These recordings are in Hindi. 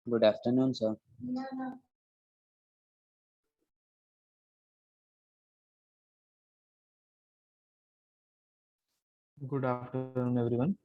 Good afternoon, sir. Good afternoon, everyone.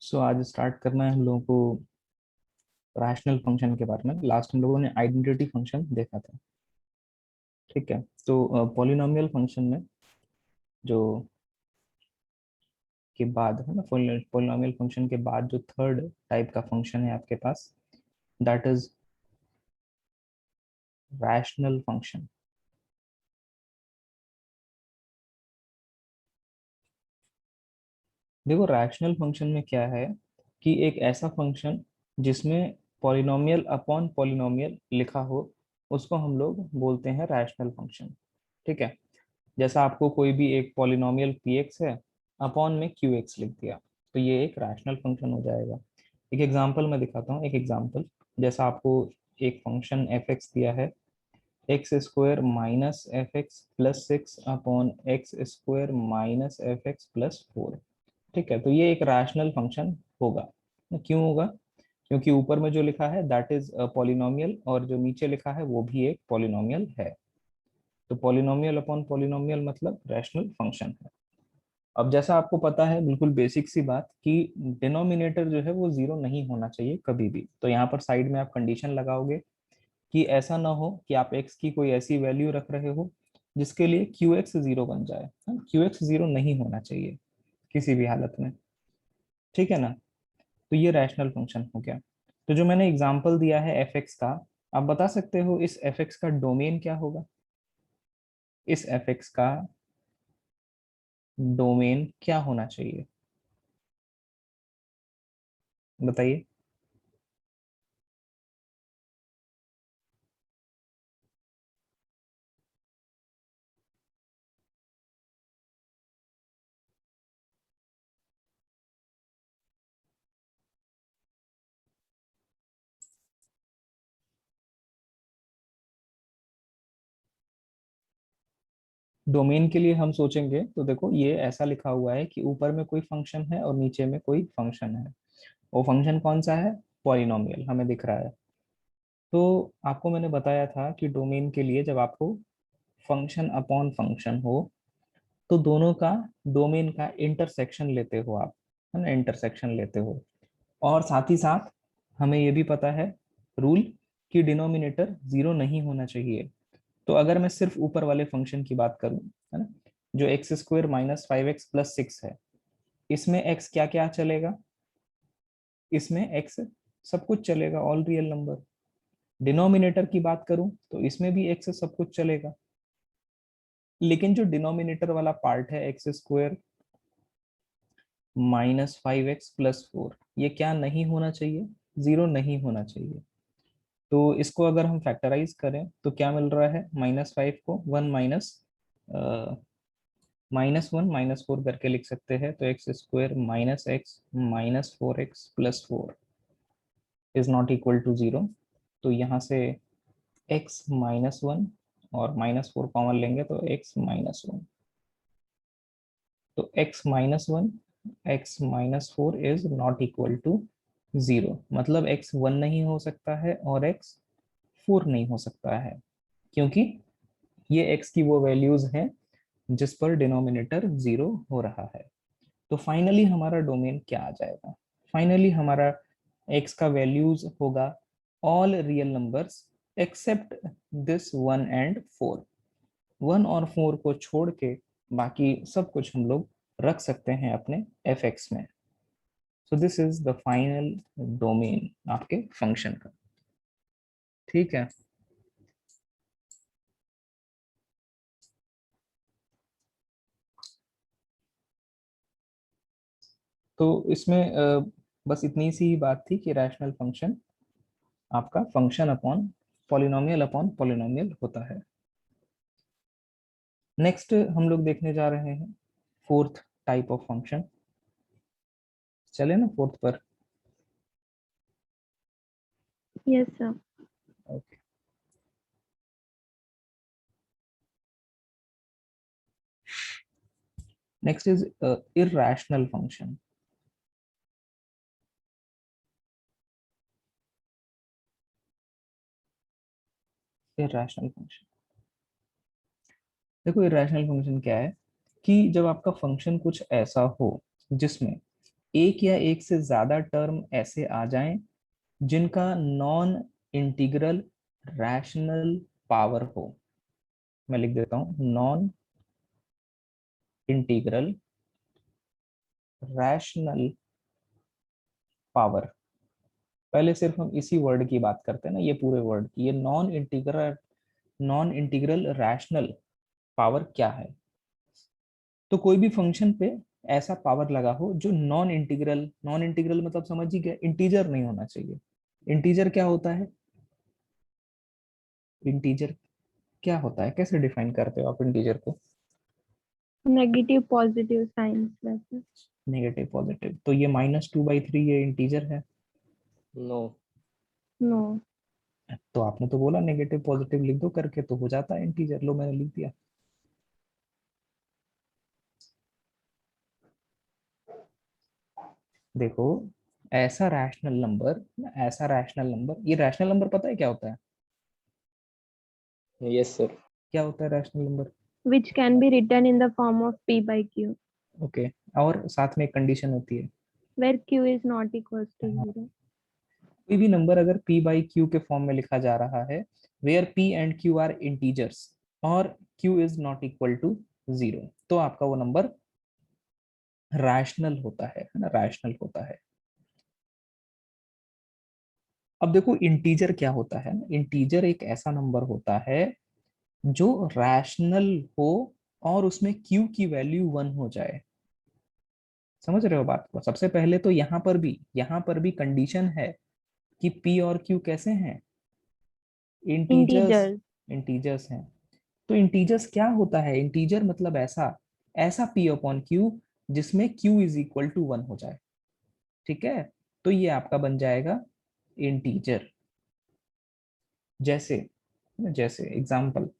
आज स्टार्ट करना है हम लोगों को रैशनल फंक्शन के बारे में। लास्ट हम लोगों ने आइडेंटिटी फंक्शन देखा था, ठीक है। तो पॉलिनोमियल फंक्शन में जो के बाद है ना, पॉलिनोमियल फंक्शन के बाद जो थर्ड टाइप का फंक्शन है आपके पास, दैट इज रैशनल फंक्शन। देखो, रैशनल फंक्शन में क्या है कि एक ऐसा फंक्शन जिसमें पॉलिनोमियल अपॉन पॉलिनोमियल लिखा हो, उसको हम लोग बोलते हैं रैशनल फंक्शन, ठीक है। जैसा आपको कोई भी एक पॉलिनोमियल px है, अपॉन में qx लिख दिया, तो ये एक रैशनल फंक्शन हो जाएगा। एक एग्जांपल मैं दिखाता हूँ, एक एग्जांपल। जैसा आपको एक फंक्शन fx दिया है, x square minus F x plus six upon x square minus F x plus four, ठीक है। तो ये एक रैशनल फंक्शन होगा। क्यों होगा? क्योंकि ऊपर में जो लिखा है दैट इज पॉलिनोमियल, और जो नीचे लिखा है वो भी एक पॉलिनोमियल है। तो पॉलिनोमियल अपॉन पॉलिनोमियल मतलब रैशनल फंक्शन है। अब जैसा आपको पता है, बिल्कुल बेसिक सी बात, कि डिनोमिनेटर जो है वो जीरो नहीं होना चाहिए कभी भी। तो यहाँ पर साइड में आप कंडीशन लगाओगे कि ऐसा ना हो कि आप x की कोई ऐसी वैल्यू रख रहे हो जिसके लिए qx जीरो बन जाए। qx जीरो नहीं होना चाहिए किसी भी हालत में, ठीक है ना। तो ये रैशनल फंक्शन हो गया। तो जो मैंने एग्जांपल दिया है fx का, आप बता सकते हो इस fx का डोमेन क्या होगा? इस fx का डोमेन क्या होना चाहिए, बताइए। डोमेन के लिए हम सोचेंगे तो देखो, ये ऐसा लिखा हुआ है कि ऊपर में कोई फंक्शन है और नीचे में कोई फंक्शन है। वो फंक्शन कौन सा है? पॉलिनोमियल हमें दिख रहा है। तो आपको मैंने बताया था कि डोमेन के लिए जब आपको फंक्शन अपॉन फंक्शन हो, तो दोनों का डोमेन का इंटरसेक्शन लेते हो आप, है ना, इंटरसेक्शन लेते हो। और साथ ही साथ हमें ये भी पता है रूल, कि डिनोमिनेटर जीरो नहीं होना चाहिए। तो अगर मैं सिर्फ ऊपर वाले फंक्शन की बात करूं, है ना, जो x square minus five x plus six है, इसमें एक्स क्या क्या चलेगा? इसमें एक्स सब कुछ चलेगा, ऑल रियल नंबर। डिनोमिनेटर की बात करूं तो इसमें भी x से सब कुछ चलेगा, लेकिन जो डिनोमिनेटर वाला पार्ट है एक्स स्क्वायर माइनस 5x+4, ये क्या नहीं होना चाहिए, 0 नहीं होना चाहिए। तो इसको अगर हम फैक्टराइज करें तो क्या मिल रहा है, -5 को 1 -1 -4 करके लिख सकते हैं, तो x square minus x minus 4x+4 is not equal to 0। तो यहाँ से x-1 और -4 कॉमन लेंगे तो x-1, तो x-1 x-4 is not equal to 0, मतलब x 1 नहीं हो सकता है और x 4 नहीं हो सकता है, क्योंकि ये x की वो वैल्यूज हैं जिस पर डिनोमिनेटर 0 हो रहा है। तो फाइनली हमारा डोमेन क्या आ जाएगा, फाइनली हमारा x का वैल्यूज होगा all real numbers accept this 1 and 4। 1 और 4 को छोड़ के बाकी सब कुछ हम लोग रख सकते हैं अपने fx में। सो this is the final domain आपके फंक्शन का। ठीक है, तो इसमें बस इतनी सी ही बात थी कि रैशनल फंक्शन आपका फंक्शन अपॉन पॉलिनोमियल होता है। नेक्स्ट हम लोग देखने जा रहे हैं फोर्थ टाइप ऑफ फंक्शन। चले ना फोर्थ पर। Yes, sir. Okay, next is irrational function. Irrational function, देखो इरैशनल फंक्शन क्या है कि जब आपका फंक्शन कुछ ऐसा हो जिसमें एक या एक से ज्यादा टर्म ऐसे आ जाएं जिनका नॉन इंटीग्रल रैशनल पावर हो। मैं लिख देता हूं, नॉन इंटीग्रल रैशनल पावर। पहले सिर्फ हम इसी वर्ड की बात करते हैं ना, ये पूरे वर्ड की, ये नॉन इंटीग्रल रैशनल पावर क्या है। तो कोई भी फंक्शन पे ऐसा पावर लगा हो जो नॉन इंटीग्रल मतलब समझ ही गया, इंटीजर नहीं होना चाहिए। इंटीजर क्या होता है, इंटीजर क्या होता है, कैसे डिफाइन करते हो आप इंटीजर को। Negative, positive signs वैसे। नेगेटिव पॉजिटिव, तो ये -2/3 ये इंटीजर है। नो। No. तो आपने तो बोला नेगेटिव पॉजिटिव लिख दो करके, तो हो जाता है इंटीजर, लो मैंने लिख दिया। देखो ऐसा रैशनल नंबर, ये रैशनल नंबर पता है क्या होता है, यस सर। क्या होता है rational number. Which can be written in the form of P by Q, okay, और साथ में एक कंडीशन होती है, where Q is not equals to हाँ, 0. कोई भी नंबर अगर p बाई क्यू के फॉर्म में लिखा जा रहा है, where p and q are integers और q is not equal to 0, तो आपका वो नंबर रैशनल होता है ना, रैशनल होता है। अब देखो इंटीजर क्या होता है, इंटीजर एक ऐसा नंबर होता है जो रैशनल हो और उसमें q की वैल्यू 1 हो जाए। समझ रहे हो बात को। सबसे पहले तो यहाँ पर भी कंडीशन है कि p और q कैसे हैं, इंटीजर्स, Integers. इंटीजर्स हैं। तो इंटीजर्स क्या होता है, इंटीजर मतलब ऐसा ऐसा p अपॉन q जिसमें q इज इक्वल टू 1 हो जाए। ठीक है, तो ये आपका बन जाएगा इंटीजर। जैसे जैसे एग्जाम्पल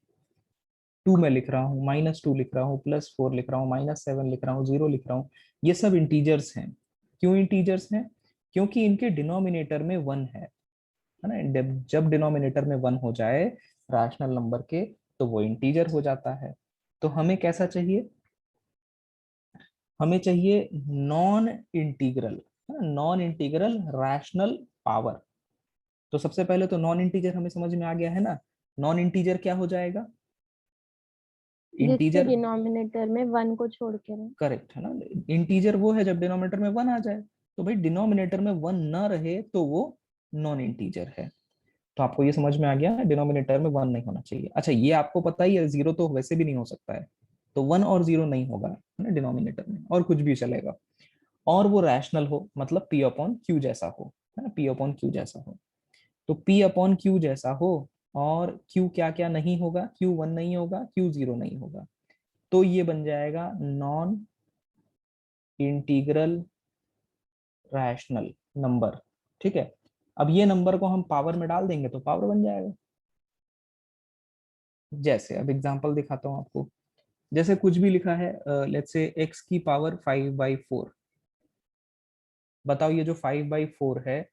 2 में लिख रहा हूँ, -2 लिख रहा हूँ, +4 लिख रहा हूँ, -7 लिख रहा हूँ, 0 लिख रहा हूँ, ये सब इंटीजर्स हैं। क्यों इंटीजर्स हैं, क्योंकि इनके डिनोमिनेटर में 1 है ना। जब डिनोमिनेटर में 1 हो जाए रैशनल नंबर के, तो वो इंटीजर हो जाता है। तो हमें कैसा चाहिए, हमें चाहिए नॉन इंटीग्रल रैशनल पावर। तो सबसे पहले तो नॉन इंटीजर हमें समझ में आ गया है ना। नॉन इंटीजर क्या हो जाएगा, जिसके इंटीजर, डिनोमिनेटर में 1 को छोड़ के रहे। करेक्ट है ना। इंटीजर वो है जब डिनोमिनेटर में 1 आ जाए, तो भाई डिनोमिनेटर में 1 ना रहे तो वो नॉन इंटीजर है। तो आपको ये समझ में आ गया डिनोमिनेटर में 1 नहीं होना चाहिए। अच्छा ये आपको पता ही है 0 तो वैसे भी नहीं हो सकता है, तो 1 और 0 नहीं होगा है ना डिनोमिनेटर में, और कुछ भी चलेगा, और वो रैशनल हो, मतलब पी अपॉन क्यू जैसा हो, है ना, पी अपॉन क्यू जैसा हो। तो पी अपॉन क्यू जैसा हो, और क्यू क्या क्या नहीं होगा, क्यू 1 नहीं होगा, क्यू 0 नहीं होगा, तो ये बन जाएगा नॉन इंटीग्रल रैशनल नंबर। ठीक है, अब ये नंबर को हम पावर में डाल देंगे तो पावर बन जाएगा। जैसे अब एग्जांपल दिखाता हूं आपको, जैसे कुछ भी लिखा है, लेट्स से x की पावर 5/4। बताओ ये जो 5/4 है,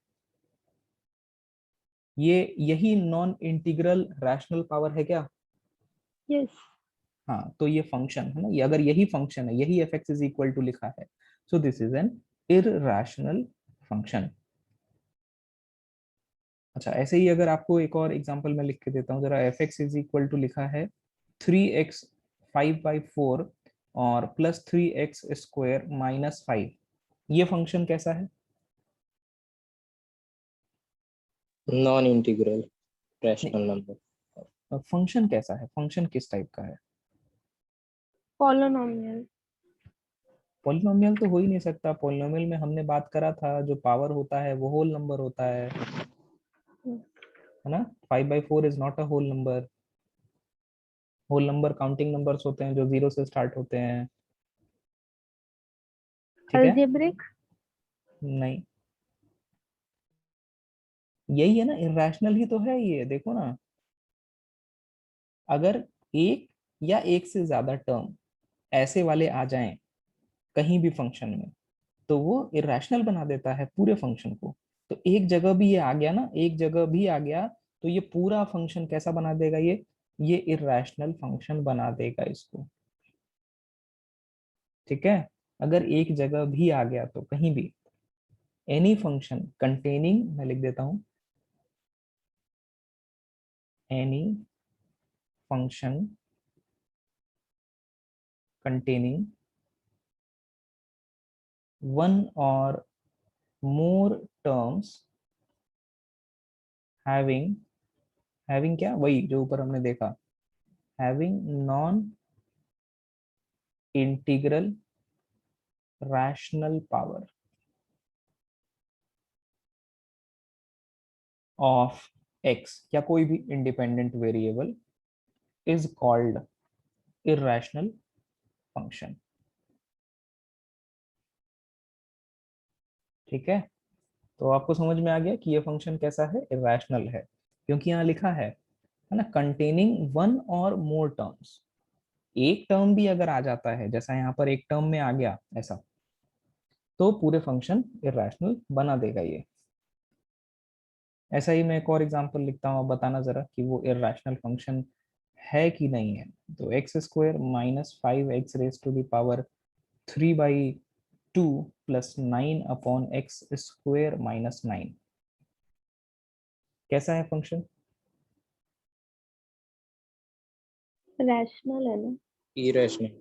ये यही नॉन इंटीग्रल रैशनल पावर है क्या? Yes. हाँ, तो ये फंक्शन है ना, ये अगर यही फंक्शन है, यही f x is equal to लिखा है, so this is an irrational function. अच्छा ऐसे ही अगर आपको एक और एग्जांपल में लिख के देता हूँ जरा, f x is equal to लिखा है 3x 5/4 और प्लस 3x² -5, ये फंक्शन कैसा है? नॉन इंटीग्रल नहीं, रैशनल नंबर। फंक्शन कैसा है, फंक्शन किस टाइप का है? Polynomial. पॉलिनोमियल तो हो ही नहीं सकता, पॉलिनोमियल में हमने बात करा था जो पावर होता है वो होल नंबर होता Yes. है ना। 5/4 is not a whole number, whole number counting numbers होते हैं जो 0 से स्टार्ट होते हैं। ठीक है, Algebraic. नहीं, यही है ना, इरेशनल ही तो है ये, देखो ना, अगर एक या एक से ज्यादा टर्म ऐसे वाले आ जाएं कहीं भी फंक्शन में, तो वो इरेशनल बना देता है पूरे फंक्शन को। तो एक जगह भी ये आ गया ना, एक जगह भी आ गया, तो ये पूरा फंक्शन कैसा बना देगा, ये इरेशनल फंक्शन बना देगा इसको। ठीक है, अगर एक जगह भी आ गया तो कहीं भी, एनी फंक्शन कंटेनिंग, मैं लिख देता हूं, एनी फंक्शन कंटेनिंग वन और मोर टर्म्स हैविंग, हैविंग क्या, वही जो ऊपर हमने देखा, having non integral rational power of x, या कोई भी independent variable, is called irrational function. ठीक है, तो आपको समझ में आ गया कि ये फंक्शन कैसा है, इरेशनल है, क्योंकि यहाँ लिखा है ना, कंटेनिंग वन और मोर टर्म्स, एक टर्म भी अगर आ जाता है, जैसा यहाँ पर एक टर्म में आ गया ऐसा, तो पूरे फंक्शन इरेशनल बना देगा ये। ऐसा ही मैं एक और एग्जांपल लिखता हूँ, अब बताना जरा कि वो इरेशनल फंक्शन है कि नहीं है। तो x² -5x⁻³ प्लस 9/x²-9 कैसा है फंक्शन? Rational है ना? इरेशनल।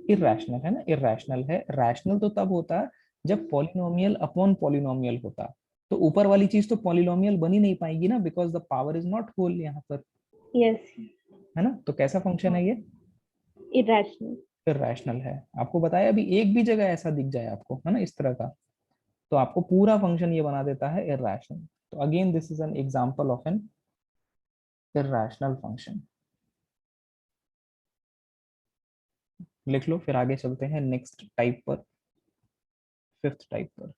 इरेशनल है ना, इरेशनल है। रैशनल तो तब होता है जब पॉलिनोमियल अपॉन पॉलिनोमियल होता, तो ऊपर वाली चीज तो पॉलिनोमियल बन ही नहीं पाएगी ना, because the power is not whole यहाँ पर, Yes. है ना। तो कैसा फंक्शन है ये? Irrational. इरेशनल है। आपको बताया अभी, एक भी जगह ऐसा दिख जाए आपको, है ना, इस तरह का, तो आपको पूरा फंक्शन ये बना देता है इरेशनल। तो again this is an example of an irrational function. लिख लो, फिर आगे चलते हैं नेक्स्ट टाइप पर, फिफ्थ टाइप पर।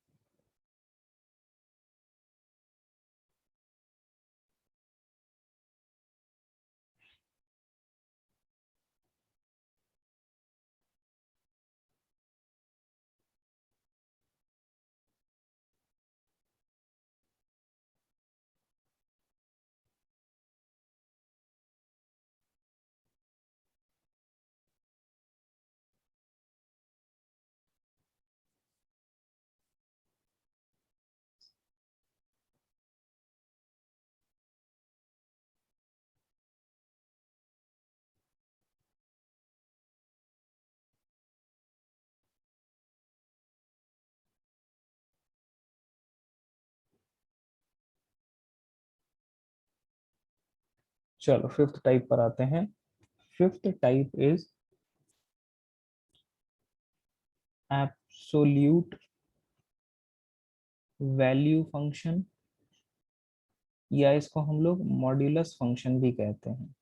चलो फिफ्थ टाइप पर आते हैं। Fifth type is absolute value function, या इसको हम लोग मॉड्यूलस फंक्शन भी कहते हैं।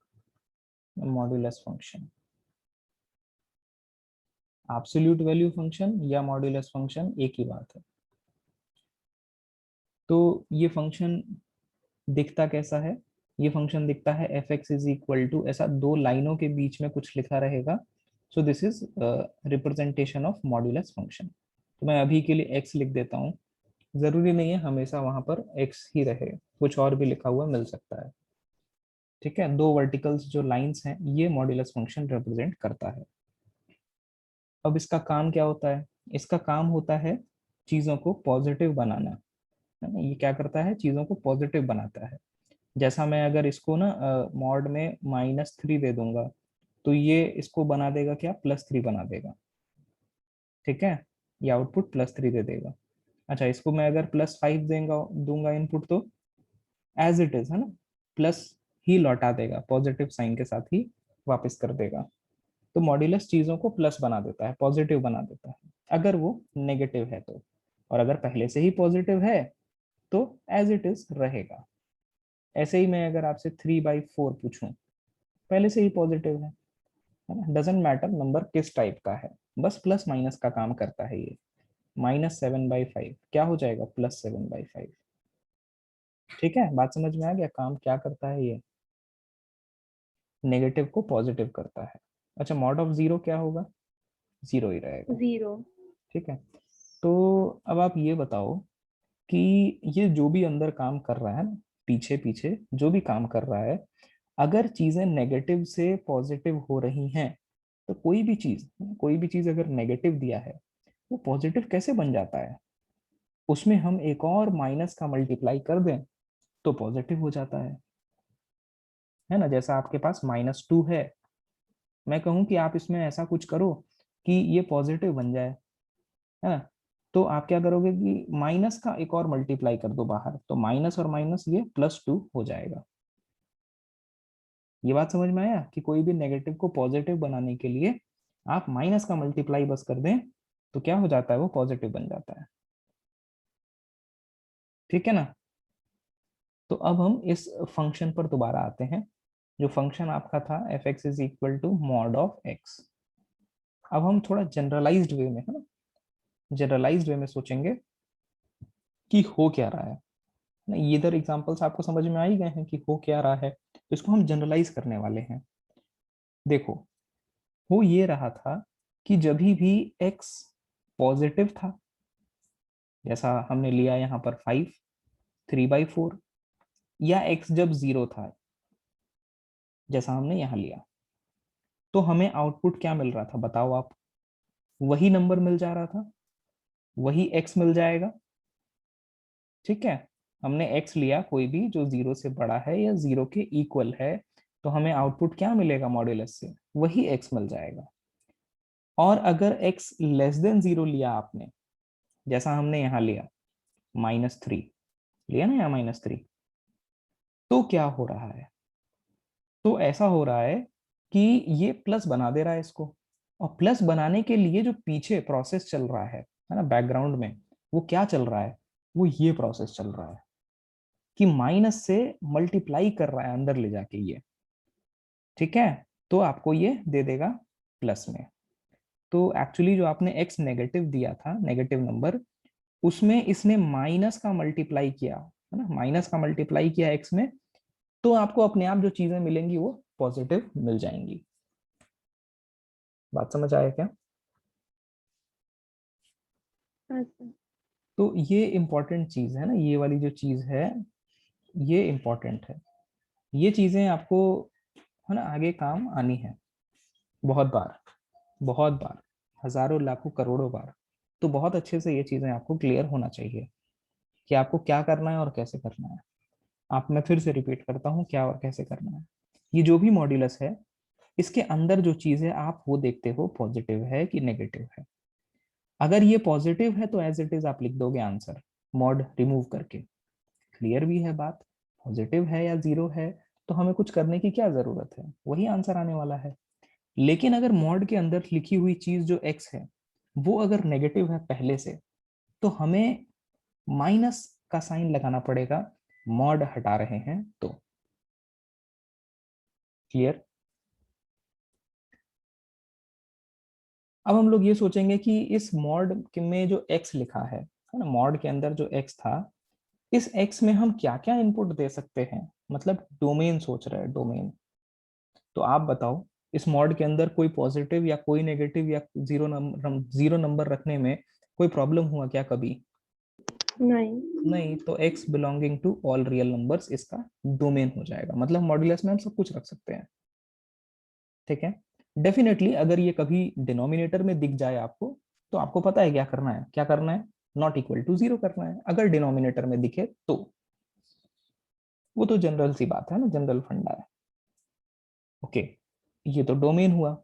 Modulus function, absolute value function या मॉड्यूलस फंक्शन एक ही बात है। तो ये फंक्शन दिखता कैसा है? ये फंक्शन दिखता है f x is equal to, ऐसा दो लाइनों के बीच में कुछ लिखा रहेगा। So this is representation of modulus function. तो मैं अभी के लिए एक्स लिख देता हूँ, जरूरी नहीं है हमेशा वहां पर एक्स ही रहे, कुछ और भी लिखा हुआ मिल सकता है। ठीक है, दो वर्टिकल्स जो लाइंस हैं ये मॉड्यूलस फंक्शन रिप्रेजेंट करता है। अब इसका काम क्या होता है? इसका काम होता है चीजों को पॉजिटिव बनाना, है ना। ये क्या करता है? चीजों को पॉजिटिव बनाता है। जैसा मैं अगर इसको ना मॉड में -3 दे दूंगा, तो ये इसको बना देगा क्या? +3 बना देगा। ठीक है, ये आउटपुट +3 दे देगा। अच्छा, इसको मैं अगर +5 देंगा दूंगा इनपुट, तो एज इट इज, है ना, प्लस ही लौटा देगा, पॉजिटिव साइन के साथ ही वापस कर देगा। तो मॉड्यूलस चीजों को प्लस बना देता है, पॉजिटिव बना देता है, अगर वो नेगेटिव है तो। और अगर पहले से ही पॉजिटिव है तो एज इट इज रहेगा। ऐसे ही मैं अगर आपसे 3/4 पूछूं, पहले से ही पॉजिटिव है ना, डजेंट मैटर नंबर किस टाइप का है, बस प्लस माइनस का काम करता है ये। -7/5 क्या हो जाएगा? +7/5। ठीक है, बात समझ में आ गया काम क्या करता है ये? नेगेटिव को पॉजिटिव करता है। अच्छा, मॉड ऑफ जीरो क्या होगा? जीरो ही रहेगा। 0. ठीक है, तो अब आप ये बताओ कि ये जो भी अंदर काम कर रहा है ना, पीछे पीछे जो भी काम कर रहा है, अगर चीजें नेगेटिव से पॉजिटिव हो रही हैं, तो कोई भी चीज अगर नेगेटिव दिया है, वो पॉजिटिव कैसे बन जाता है? उसमें हम एक और माइनस का मल्टीप्लाई कर दें तो पॉजिटिव हो जाता है ना। जैसा आपके पास -2 है, मैं कहूं कि आप इसमें ऐसा कुछ करो कि ये पॉजिटिव बन जाए, है ना। तो आप क्या करोगे कि माइनस का एक और मल्टीप्लाई कर दो बाहर, तो माइनस और माइनस ये +2 हो जाएगा। ये बात समझ में आया कि कोई भी नेगेटिव को पॉजिटिव बनाने के लिए आप माइनस का मल्टीप्लाई बस कर दें तो क्या हो जाता है? वो पॉजिटिव बन जाता है। ठीक है ना। तो अब हम इस फंक्शन पर दोबारा आते हैं, जो फंक्शन आपका था f x is equal to mod of x. अब हम थोड़ा जनरलाइज्ड वे में, है ना, जनरलाइज्ड वे में सोचेंगे कि हो क्या रहा है ना। ये इधर एग्जांपल्स आपको समझ में आ ही गए हैं कि हो क्या रहा है, तो इसको हम जनरलाइज करने वाले हैं। देखो, हो ये रहा था कि जब भी x पॉजिटिव था, जैसा हमने लिया यहाँ पर 5, 3/4, या x जब 0 था, जैसा हमने यहाँ लिया, तो हमें आउटपुट क्या मिल रहा था? बताओ आप। वही नंबर मिल जा रहा था, वही x मिल जाएगा। ठीक है, हमने x लिया कोई भी जो 0 से बड़ा है या 0 के इक्वल है, तो हमें आउटपुट क्या मिलेगा? मॉड्यूलस से वही x मिल जाएगा। और अगर x लेस देन 0 लिया आपने, जैसा हमने यहाँ लिया -3 लिया ना, यहाँ -3, तो क्या हो रहा है? तो ऐसा हो रहा है कि ये प्लस बना दे रहा है इसको, और प्लस बनाने के लिए जो पीछे प्रोसेस चल रहा है ना, बैकग्राउंड में, वो क्या चल रहा है? वो ये प्रोसेस चल रहा है कि माइनस से मल्टीप्लाई कर रहा है अंदर ले जाके ये। ठीक है, तो आपको ये दे देगा प्लस में। तो एक्चुअली जो आपने x नेगेटिव दिया था, नेगेटिव नंबर, उसमें इसने माइनस का मल्टीप्लाई किया, है ना, माइनस का मल्टीप्लाई किया x में, तो आपको अपने आप जो चीजें मिलेंगी वो पॉजिटिव मिल जाएंगी। बात समझ आया क्या? हाँ सर. तो ये इंपॉर्टेंट चीज है ना, ये वाली जो चीज है ये इंपॉर्टेंट है। ये चीजें आपको, है ना, आगे काम आनी है बहुत बार, बहुत बार, हजारों लाखों करोड़ों बार। तो बहुत अच्छे से ये चीजें आपको क्लियर होना चाहिए कि आपको क्या करना है और कैसे करना है। आप, मैं फिर से रिपीट करता हूँ, क्या और कैसे करना है। ये जो भी मॉड्यूलस है, इसके अंदर जो चीज है आप वो देखते हो पॉजिटिव है कि नेगेटिव है। अगर ये पॉजिटिव है तो एज इट इज आप लिख दोगे आंसर, मॉड रिमूव करके। क्लियर भी है बात, पॉजिटिव है या 0 है, तो हमें कुछ करने की क्या जरूरत है, वही आंसर आने वाला है। लेकिन अगर मॉड के अंदर लिखी हुई चीज जो x है वो अगर नेगेटिव है पहले से, तो हमें माइनस का साइन लगाना पड़ेगा, मॉड हटा रहे हैं तो। क्लियर? अब हम लोग ये सोचेंगे कि इस मॉड में जो x लिखा है ना, मॉड के अंदर जो x था, इस x में हम क्या क्या इनपुट दे सकते हैं, मतलब डोमेन सोच रहे हैं, डोमेन। तो आप बताओ, इस मॉड के अंदर कोई पॉजिटिव या कोई नेगेटिव या जीरो नंबर रखने में कोई प्रॉब्लम हुआ क्या कभी? नहीं। नहीं। तो x belonging to all real numbers इसका डोमेन हो जाएगा, मतलब मॉड्यूलस में हम सब कुछ रख सकते हैं। ठीक है। डेफिनेटली अगर ये कभी डिनोमिनेटर में दिख जाए आपको, तो आपको पता है क्या करना है, क्या करना है, नॉट इक्वल टू 0 करना है, अगर डिनोमिनेटर में दिखे तो। वो तो जनरल सी बात है ना, जनरल फंडा है। ओके, ये तो डोमेन हुआ।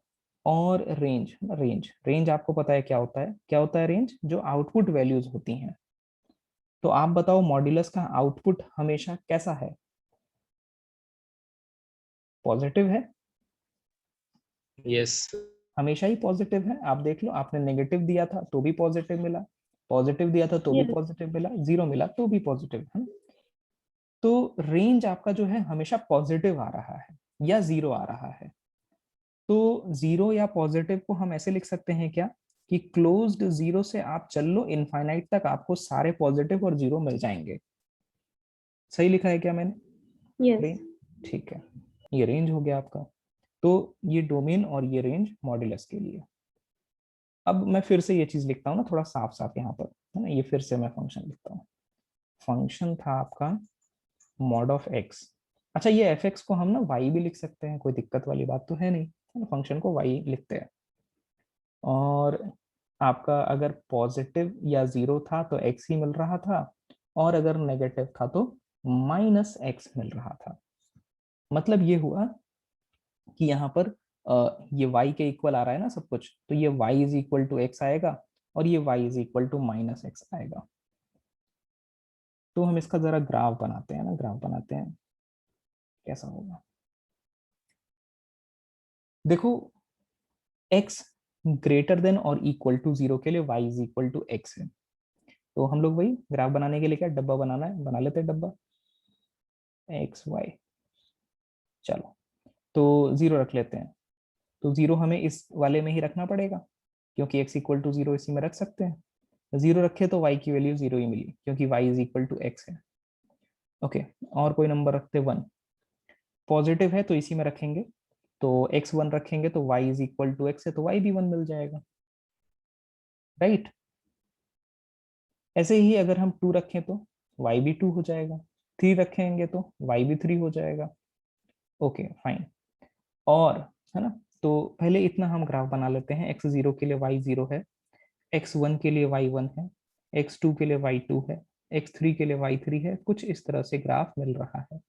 और रेंज, रेंज रेंज आपको पता है क्या होता है, क्या होता है रेंज? जो आउटपुट वैल्यूज होती हैं। तो आप बताओ मॉड्यूलस का आउटपुट हमेशा कैसा है? पॉजिटिव है, Yes. हमेशा ही पॉजिटिव है। आप देख लो, आपने नेगेटिव दिया था तो भी पॉजिटिव मिला, पॉजिटिव दिया था तो भी Yes. पॉजिटिव मिला, जीरो मिला तो भी पॉजिटिव है। तो रेंज आपका जो है हमेशा पॉजिटिव आ रहा है या जीरो आ रहा है। तो जीरो या पॉजिटिव को हम ऐसे लिख सकते हैं क्या, कि क्लोज्ड जीरो से आप चल लो इनफाइनाइट तक, आपको सारे पॉजिटिव और जीरो मिल जाएंगे। सही लिखा है क्या मैंने? Yes. रेंज, ठीक है, ये रेंज हो गया आपका। तो ये डोमेन और ये रेंज मॉड्यूलस के लिए। अब मैं फिर से ये चीज लिखता हूँ ना थोड़ा साफ साफ यहाँ पर, है ना, ये फिर से मैं फंक्शन लिखता हूँ। फंक्शन था आपका मॉड ऑफ एक्स। अच्छा, ये एफ एक्स को हम ना वाई भी लिख सकते हैं, कोई दिक्कत वाली बात तो है नहीं, है ना, फंक्शन को वाई लिखते हैं। और आपका अगर पॉजिटिव या जीरो था तो एक्स ही मिल रहा था, और अगर नेगेटिव था तो माइनस एक्स मिल रहा था। मतलब ये हुआ कि यहाँ पर ये y के इक्वल आ रहा है ना सब कुछ, तो ये y is equal to x आएगा और ये y is equal to minus x आएगा। तो हम इसका जरा ग्राफ बनाते हैं ना, ग्राफ बनाते हैं कैसा होगा। देखो, x ग्रेटर देन और इक्वल टू 0 के लिए y is equal to x है। तो हम लोग वही ग्राफ बनाने के लिए क्या डब्बा बनाना है, बना लेते हैं डब्बा, एक्स वाई। चलो, तो 0 रख लेते हैं। तो 0 हमें इस वाले में ही रखना पड़ेगा, क्योंकि x इक्वल टू 0 इसी में रख सकते हैं। 0 रखे तो y की वैल्यू 0 ही मिली, क्योंकि y is equal to x है। ओके, और कोई नंबर रखते 1, पॉजिटिव है तो इसी में रखेंगे। तो x 1 रखेंगे तो y is equal to x है, तो y भी 1 मिल जाएगा, राइट। ऐसे ही अगर हम 2 रखें तो y भी 2 हो जाएगा, 3 रखेंगे तो y भी 3 हो जाएगा। Okay fine. और है ना, तो पहले इतना हम ग्राफ बना लेते हैं। x0 के लिए y 0 है, x1 के लिए y 1 है, x2 के लिए y 2 है, x3 के लिए y 3 है, कुछ इस तरह से ग्राफ मिल रहा है।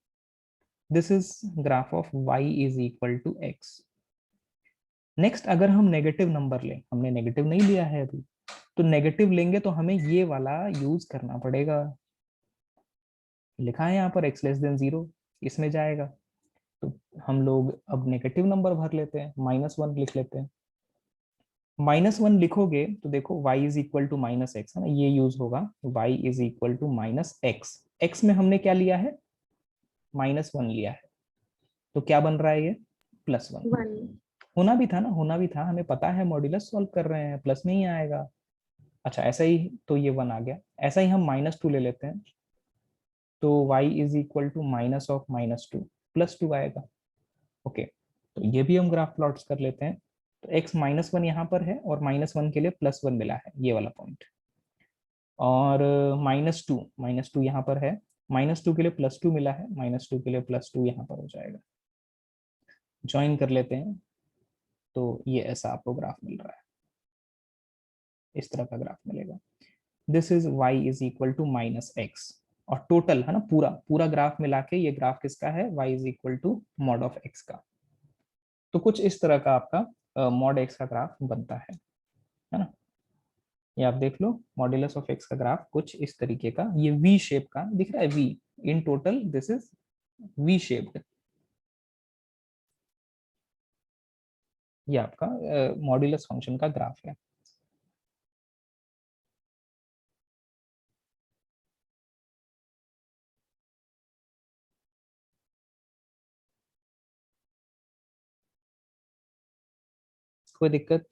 This is graph of y is equal to x। Next, अगर हम नेगेटिव नंबर लें, हमने नेगेटिव नहीं लिया है अभी, तो नेगेटिव लेंगे तो हमें ये वाला यूज करना पड़ेगा। लिखा है यहाँ पर x लेस देन 0, इसमें जाएगा। तो हम लोग अब नेगेटिव नंबर भर लेते हैं, -1 लिख लेते हैं। -1 लिखोगे तो देखो y is equal to minus x, है ना, ये यूज होगा, y is equal to minus x. X में हमने क्या लिया है, -1 लिया है, तो क्या बन रहा है ये, +1। 1. होना भी था ना, होना भी था, हमें पता है मॉड्यूलस सॉल्व कर रहे हैं, प्लस में ही आएगा। अच्छा, ऐसा ही तो ये 1 आ गया। ऐसा ही हम -2 ले लेते हैं, तो y is equal to minus of -2, +2 आएगा। ओके, तो ये भी हम ग्राफ प्लॉट्स कर लेते हैं। तो x -1 यहाँ पर है और -1 के लिए +1 मिला है, ये वाला पॉइंट। और -2 यहाँ पर है, -2 के लिए +2 मिला है, -2 के लिए +2 यहाँ पर हो जाएगा। ज्वाइन कर लेते हैं, तो ये ऐसा आपको ग्राफ मिल रहा है, इस तरह का ग्राफ मिलेगा। This is y is equal to -x। और टोटल है ना, पूरा पूरा ग्राफ मिला के ये ग्राफ किसका है, y is equal to mod of x का। तो कुछ इस तरह का आपका मॉड x का ग्राफ बनता है ना। ये आप देख लो, मॉड्यूलस ऑफ x का ग्राफ कुछ इस तरीके का, ये v शेप का दिख रहा है, v in total this is v shaped. ये आपका मॉड्यूलस फंक्शन का ग्राफ है। कोई दिक्कत?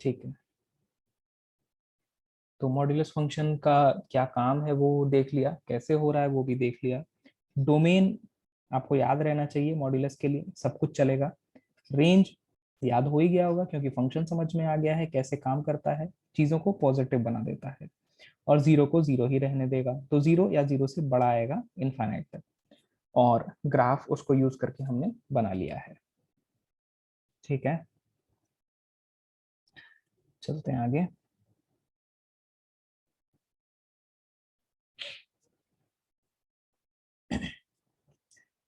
ठीक है, तो मॉड्यूलस फंक्शन का क्या काम है वो देख लिया, कैसे हो रहा है वो भी देख लिया। डोमेन आपको याद रहना चाहिए, मॉड्यूलस के लिए सब कुछ चलेगा। रेंज याद हो ही गया होगा क्योंकि फंक्शन समझ में आ गया है कैसे काम करता है, चीजों को पॉजिटिव बना देता है और जीरो को जीरो ही रहने देगा, तो जीरो या जीरो से बड़ा आएगा इनफाइनाइट तक। और ग्राफ उसको यूज करके हमने बना लिया है। ठीक है, चलते हैं आगे।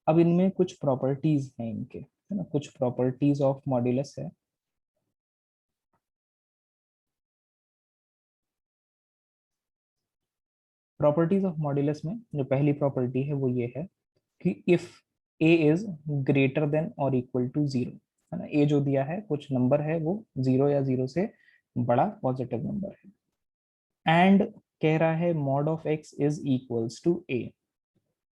अब इनमें कुछ प्रॉपर्टीज हैं इनके, है ना, कुछ प्रॉपर्टीज ऑफ मॉड्यूलस है। प्रॉपर्टीज ऑफ मॉड्यूलस में जो पहली प्रॉपर्टी है वो ये है कि if a is greater than और इक्वल टू जीरो, है ना, ए जो दिया है कुछ नंबर है वो जीरो या जीरो से बड़ा पॉजिटिव नंबर है, एंड कह रहा है mod of x is equals to a,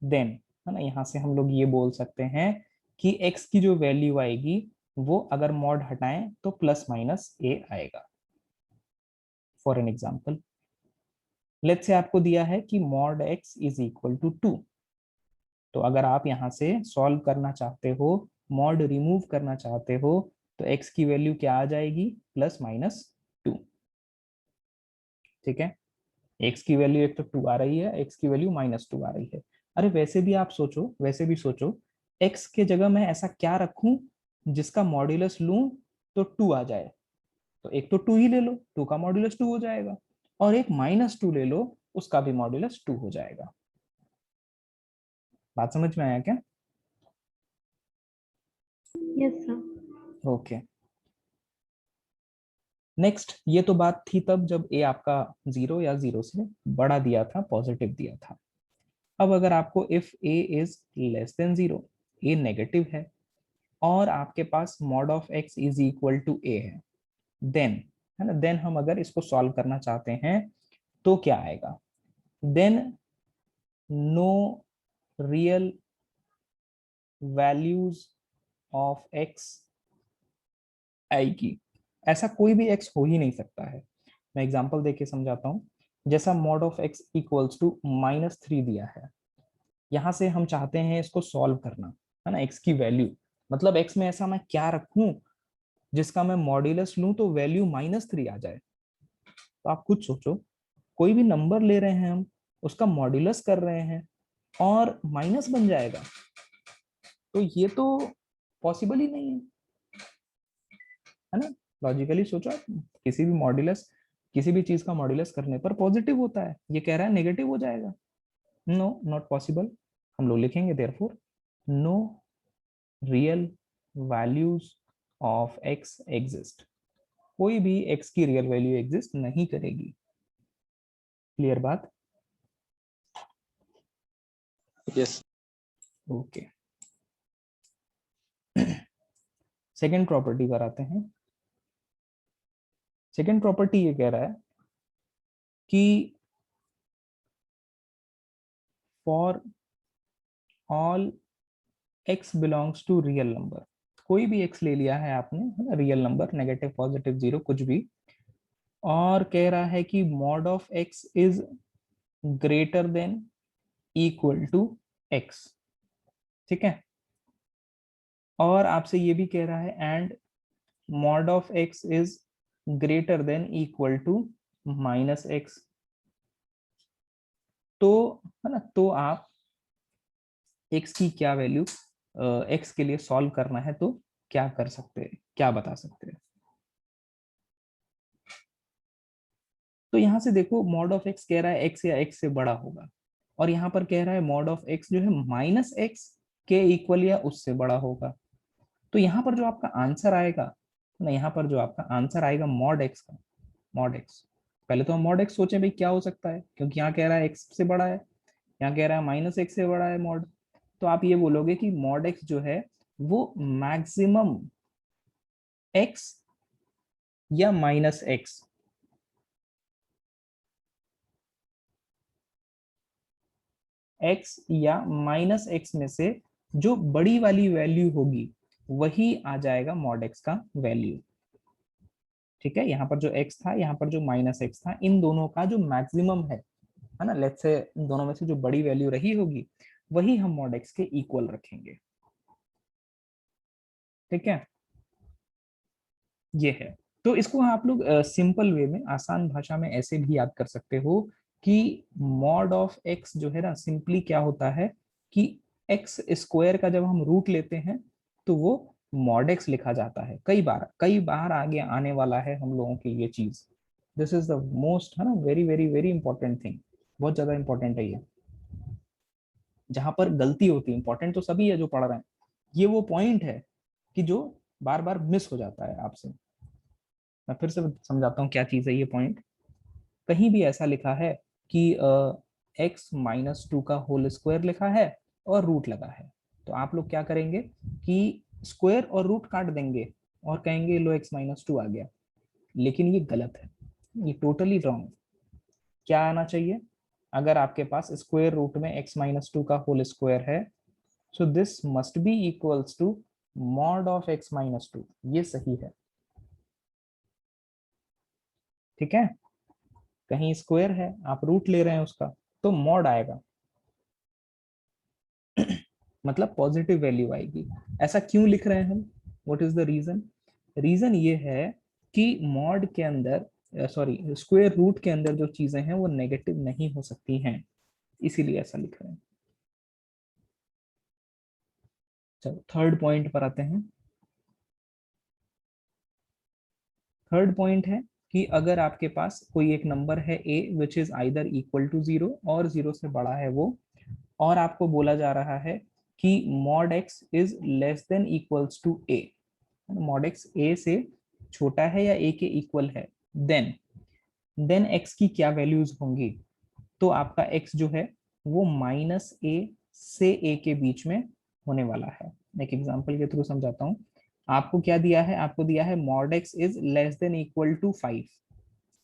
then, है ना, यहाँ से हम लोग ये बोल सकते हैं कि एक्स की जो वैल्यू आएगी वो अगर मॉड हटाएं तो प्लस माइनस ए आएगा। For an example, let's say आपको दिया है कि mod x is equal to 2, तो अगर आप यहाँ से सॉल्व करना चाहते हो, मॉड रिमूव करना चाहते हो, तो x की वैल्यू क्या आ जाएगी, प्लस माइनस 2। ठीक है, x की वैल्यू एक तो 2 आ रही है, x की वैल्यू माइनस 2 आ रही है। अरे वैसे भी आप सोचो, वैसे भी सोचो, x के जगह मैं ऐसा क्या रखूं जिसका मॉड्यूलस लूं तो 2 आ जाए, तो एक तो 2 ही ले लो, 2 का मॉड्यूलस 2 हो जाएगा, और एक माइनस 2 ले लो, उसका भी मॉड्यूलस 2 हो जाएगा। बात समझ में आया क्या? Yes sir. ओके, नेक्स्ट, ये तो बात थी तब जब ए आपका जीरो या जीरो से बड़ा दिया था, पॉजिटिव दिया था। अब अगर आपको if a is less than zero, a negative है और आपके पास mod of x is equal to a है, देन, है ना, देन हम अगर इसको सॉल्व करना चाहते हैं तो क्या आएगा, then no real values of x आएगी। ऐसा कोई भी एक्स हो ही नहीं सकता है। मैं एग्जांपल देके समझाता हूँ। जैसा mod of x equals to -3 दिया है, यहाँ से हम चाहते हैं इसको सॉल्व करना, है ना, एक्स की वैल्यू, मतलब एक्स में ऐसा मैं क्या रखूं जिसका मैं मॉड्यूलस लूं तो वैल्यू -3 आ जाए। तो आप खुद सोचो, कोई भी नंबर ले रहे हैं हम, उसका मॉड्यूलस कर रहे हैं और माइनस बन जाएगा, तो ये तो पॉसिबल ही नहीं है ना। लॉजिकली सोचो आप, किसी भी मॉड्यूलस, किसी भी चीज का मॉड्यूलस करने पर पॉजिटिव होता है, ये कह रहा है नेगेटिव हो जाएगा, नो, नॉट पॉसिबल। हम लोग लिखेंगे therefore no real values of x exist, कोई भी एक्स की रियल वैल्यू एग्जिस्ट नहीं करेगी। क्लियर बात? यस। ओके, सेकेंड प्रॉपर्टी पर आते हैं। सेकेंड प्रॉपर्टी ये कह रहा है कि for all x belongs to real number, कोई भी x ले लिया है आपने, है ना, real number, negative positive zero कुछ भी, और कह रहा है कि mod of x is greater than equal to x। ठीक है, और आपसे ये भी कह रहा है and mod of x is greater than equal to -x। तो, है ना, तो आप x की क्या वैल्यू, x के लिए सॉल्व करना है तो क्या कर सकते हैं, क्या बता सकते हैं? तो यहां से देखो, मॉड ऑफ एक्स कह रहा है एक्स या एक्स से बड़ा होगा, और यहाँ पर कह रहा है मॉड ऑफ एक्स जो है -x के इक्वल या उससे बड़ा होगा। तो यहाँ पर जो आपका आंसर आएगा ना, यहाँ पर जो आपका आंसर आएगा मॉड एक्स का, मॉड एक्स, पहले तो हम मॉड एक्स सोचे भाई क्या हो सकता है, क्योंकि यहाँ कह रहा है एक्स से बड़ा है, यहाँ कह रहा है माइनस एक्स से बड़ा है मॉड, तो आप ये बोलोगे कि मॉड एक्स जो है वो मैक्सिमम एक्स या माइनस एक्स, एक्स या माइनस एक्स में से जो बड़ी वाली वैल्यू होगी वही आ जाएगा मॉड एक्स का वैल्यू। ठीक है, यहाँ पर जो x था, यहाँ पर जो माइनस एक्स था, इन दोनों का जो मैक्सिमम है ना, लेट्स से इन दोनों में से जो बड़ी वैल्यू रही होगी वही हम मॉड एक्स के इक्वल रखेंगे। ठीक है, ये है। तो इसको आप लोग सिंपल वे में, आसान भाषा में ऐसे भी याद कर सकते हो कि मॉड ऑफ एक्स जो है ना, सिंपली क्या होता है कि एक्स स्क्वायर का जब हम रूट लेते हैं तो वो मॉड एक्स लिखा जाता है। कई बार आगे आने वाला है हम लोगों की ये चीज। दिस इज द मोस्ट, है ना, very very very important thing, बहुत ज्यादा इंपॉर्टेंट है ये। जहां पर गलती होती है, इंपॉर्टेंट तो सभी है जो पढ़ रहे हैं, ये वो पॉइंट है कि जो बार बार मिस हो जाता है आपसे। मैं फिर से समझाता हूँ क्या चीज है ये पॉइंट। कहीं भी ऐसा लिखा है कि एक्स माइनस टू का होल स्क्वायर लिखा है और रूट लगा है, तो आप लोग क्या करेंगे कि स्क्वायर और रूट काट देंगे और कहेंगे लो एक्स माइनस टू आ गया। लेकिन ये गलत है, ये टोटली रॉन्ग। क्या आना चाहिए, अगर आपके पास स्क्वायर रूट में एक्स माइनस टू का होल स्क्वायर है, so this must be equals to mod of x minus two, ये सही है। ठीक है, कहीं स्क्वायर है, आप रूट ले रहे हैं उसका, तो मॉड आएगा मतलब पॉजिटिव वैल्यू आएगी। ऐसा क्यों लिख रहे हैं हम, what is the reason? Reason ये है कि मॉड के अंदर, सॉरी, स्क्वायर रूट के अंदर जो चीजें हैं वो नेगेटिव नहीं हो सकती हैं, इसीलिए ऐसा लिख रहे हैं। चलो थर्ड पॉइंट पर आते हैं। थर्ड पॉइंट है कि अगर आपके पास कोई एक नंबर है a which is either equal to zero और जीरो से बड़ा है वो, और आपको बोला जा रहा है कि mod x is less than equals to a, mod x a से छोटा है या a के इक्वल है, देन x की क्या वैल्यूज होंगी? तो आपका x जो है वो माइनस a से a के बीच में होने वाला है। एक एग्जांपल के थ्रू समझाता हूँ। आपको क्या दिया है, आपको दिया है mod x is less than equal to 5।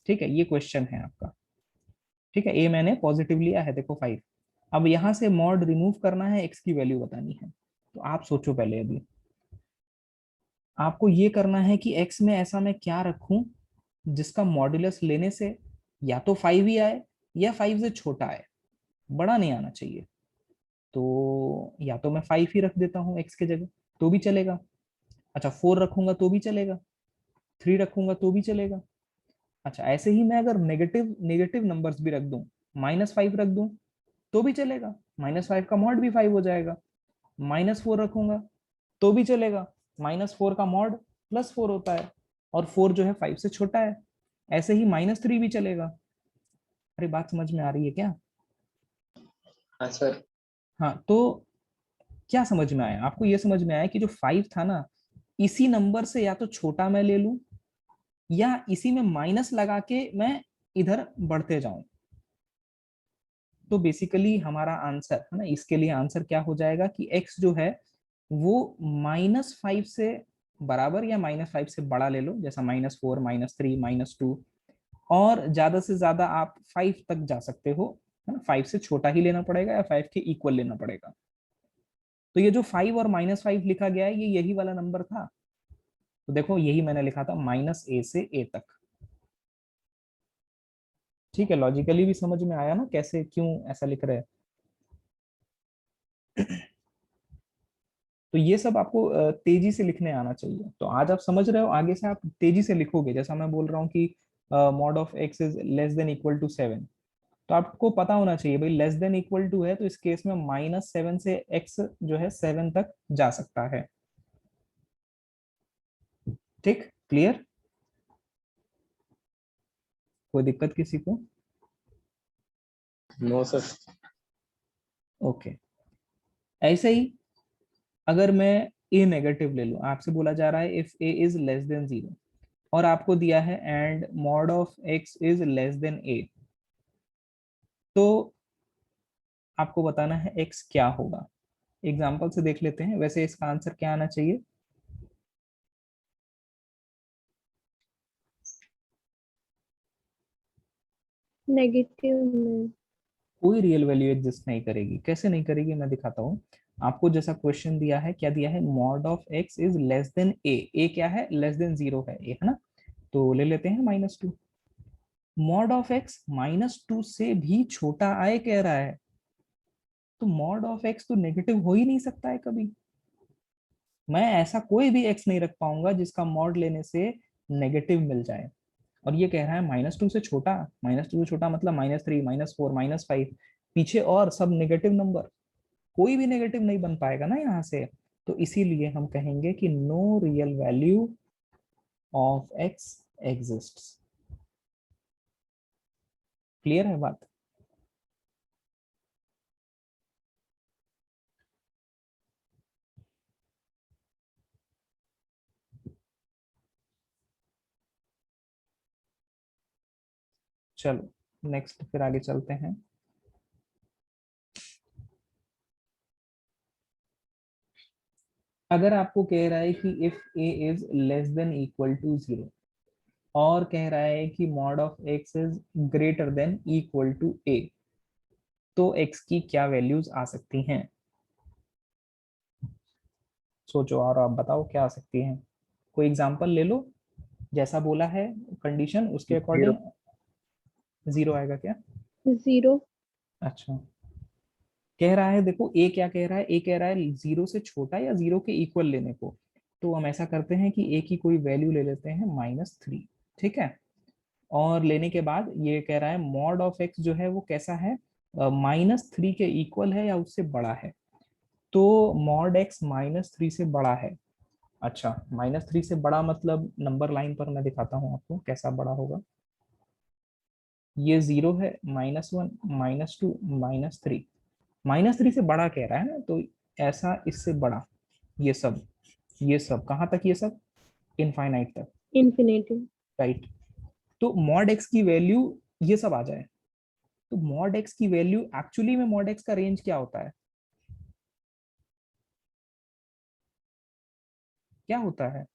ठीक है, ये क्वेश्चन है आपका। ठीक है, a मैंने पॉजिटिव लिया है, देखो 5। अब यहाँ से मॉड रिमूव करना है, x की वैल्यू बतानी है। तो आप सोचो पहले, अभी आपको ये करना है कि x में ऐसा मैं क्या रखूं जिसका मॉड्यूलस लेने से या तो 5 ही आए या 5 से छोटा आए, बड़ा नहीं आना चाहिए। तो या तो मैं 5 ही रख देता हूँ x के जगह, तो भी चलेगा। अच्छा 4 रखूंगा तो भी चलेगा, 3 रखूंगा तो भी चलेगा। अच्छा ऐसे ही मैं अगर नेगेटिव नेगेटिव नंबर्स भी रख दूं, -5 रख दूं तो भी चलेगा, -5 का मॉड भी 5 हो जाएगा। -4 रखूंगा तो भी चलेगा, -4 का मॉड +4 होता है, और 4 जो है 5 से छोटा है। ऐसे ही -3 भी चलेगा। अरे बात समझ में आ रही है क्या? हाँ सर। हाँ, तो क्या समझ में आया आपको? ये समझ में आया कि जो 5 था ना, इसी नंबर से या तो छोटा मैं ले लूं या इसी में माइनस लगा के मैं इधर बढ़ते जाऊं। तो बेसिकली हमारा आंसर है ना, इसके लिए आंसर क्या हो जाएगा कि x जो है वो -5 से बराबर या -5 से बड़ा ले लो, जैसा -4, -3, -2, और ज्यादा से ज्यादा आप 5 तक जा सकते हो, है ना। 5 से छोटा ही लेना पड़ेगा या 5 के इक्वल लेना पड़ेगा। तो ये जो 5 और -5 लिखा गया है, ये यही वाला नंबर था। तो देखो यही मैंने लिखा था, -a से a तक। ठीक है, लॉजिकली भी समझ में आया ना कैसे, क्यों ऐसा लिख रहे हैं। तो ये सब आपको तेजी से लिखने आना चाहिए। तो आज आप समझ रहे हो, आगे से आप तेजी से लिखोगे। जैसा मैं बोल रहा हूँ कि mod of x is less than equal to 7, तो आपको पता होना चाहिए भाई लेस देन इक्वल टू है, तो इस केस में -7 से एक्स जो है 7 तक जा सकता है। ठीक, क्लियर? कोई दिक्कत किसी को? No sir. ओके। ऐसे ही अगर मैं ए नेगेटिव ले लूं, आपसे बोला जा रहा है if a is less than 0, और आपको दिया है and mod of x is less than a, तो आपको बताना है x क्या होगा। एग्जाम्पल से देख लेते हैं। वैसे इसका आंसर क्या आना चाहिए? नेगेटिव में। कोई रियल वैल्यू एग्जिस्ट नहीं करेगी। कैसे नहीं करेगी, मैं दिखाता हूँ आपको। जैसा क्वेश्चन दिया है, क्या दिया है? Mod of x is less then a। a क्या है? लेस देन 0 है, a है ना। तो ले लेते हैं -2। मॉड ऑफ x -2 से भी छोटा आए कह रहा है, तो मॉड ऑफ x तो नेगेटिव हो ही नहीं सकता है कभी। मैं ऐसा कोई भी x नहीं रख पाऊंगा जिसका मॉड लेने से नेगेटिव मिल जाए। और ये कह रहा है -2 से छोटा। -2 से छोटा मतलब -3, -4, -5, पीछे और सब नेगेटिव नंबर। कोई भी नेगेटिव नहीं बन पाएगा ना यहाँ से। तो इसीलिए हम कहेंगे कि no real value of x exists. Clear है बात? चलो नेक्स्ट फिर आगे चलते हैं। अगर आपको कह रहा है कि if a is less than equal to 0 और कह रहा है कि mod of x is greater than equal to a, तो x की क्या वैल्यूज आ सकती हैं? सोचो और आप बताओ क्या आ सकती हैं। कोई एग्जांपल ले लो। जैसा बोला है कंडीशन उसके जीरो। अकॉर्डिंग 0 आएगा क्या? 0। अच्छा, कह रहा है देखो a क्या कह रहा है? a कह रहा है 0 से छोटा या 0 के इक्वल लेने को। तो हम ऐसा करते हैं कि a की कोई वैल्यू ले लेते हैं -3। ठीक है। और लेने के बाद ये कह रहा है मॉड ऑफ x जो है वो कैसा है? -3 के इक्वल है या उससे बड़ा है। तो मॉड x -3 से बड़ा है। अच्छा, -3 से बड़ा मतलब नंबर लाइन पर मैं दिखाता हूँ आपको कैसा बड़ा होगा। ये 0 है, -1, -2, -3। -3 से बड़ा कह रहा है ना, तो ऐसा इससे बड़ा। ये सब, ये सब कहाँ तक? ये सब इनफाइनाइट तक। इंफिनिटी। राइट। तो मॉड x की वैल्यू ये सब आ जाए, तो मॉड x की वैल्यू एक्चुअली में मॉड x का रेंज क्या होता है? क्या होता है?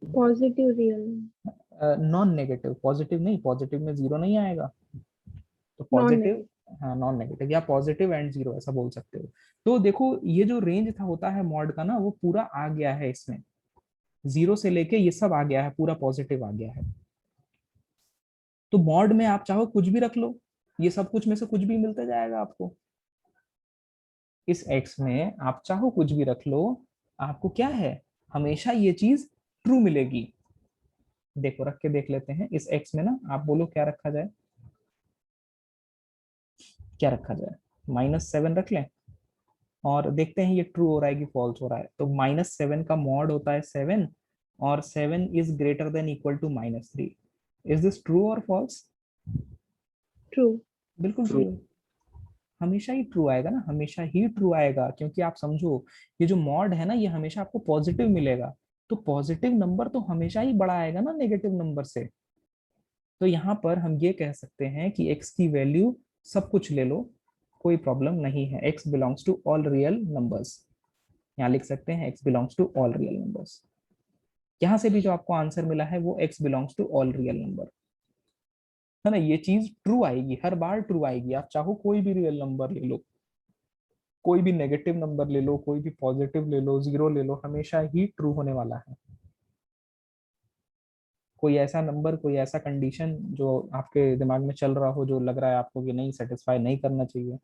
Positive real. Non negative. Positive नहीं, पॉजिटिव में 0 नहीं आएगा। तो नॉन पॉजिटिव, नेगेटिव। हाँ नॉन नेगेटिव या पॉजिटिव एंड 0 ऐसा बोल सकते हो। तो देखो ये जो रेंज था होता है मॉड का ना, वो पूरा आ गया है इसमें। 0 से लेके ये सब आ गया है, पूरा पॉजिटिव आ गया है। तो मॉड में आप चाहो कुछ भी रख लो, ये सब कुछ में से कुछ भी मिलता जाएगा आपको। इस x में आप चाहो कुछ भी रख लो, आपको क्या है? हमेशा ये चीज ट्रू मिलेगी। देखो रख के देख लेते हैं। इस x में ना आप बोलो क्या रखा जाए? क्या रखा जाए? -7 रख लें और देखते हैं ये ट्रू हो रहा है कि फॉल्स हो रहा है। तो -7 का मॉड होता है 7, और 7 is greater than equal to -3। Is this true और फॉल्स? ट्रू। बिल्कुल ट्रू है। हमेशा ही ट्रू आएगा ना, हमेशा ही ट्रू आएगा, क्योंकि आप समझो ये जो मॉड है ना, ये हमेशा आपको पॉजिटिव मिलेगा। तो पॉजिटिव नंबर तो हमेशा ही बड़ा आएगा ना नेगेटिव नंबर से। तो यहाँ पर हम ये कह सकते हैं कि x की वैल्यू सब कुछ ले लो, कोई प्रॉब्लम नहीं है। x belongs to all real numbers. यहाँ लिख सकते हैं x belongs to all real numbers. यहाँ से भी जो आपको आंसर मिला है वो x belongs to all real number है ना। ये चीज ट्रू आएगी, हर बार ट्रू आएगी। आप चाहो कोई भी रियल नंबर ले लो, कोई भी नेगेटिव नंबर ले लो, कोई भी पॉजिटिव ले लो, 0 ले लो, हमेशा ही ट्रू होने वाला है। कोई ऐसा नंबर, कोई ऐसा कंडीशन जो आपके दिमाग में चल रहा हो, जो लग रहा है आपको कि नहीं, सेटिस्फाई नहीं करना चाहिए?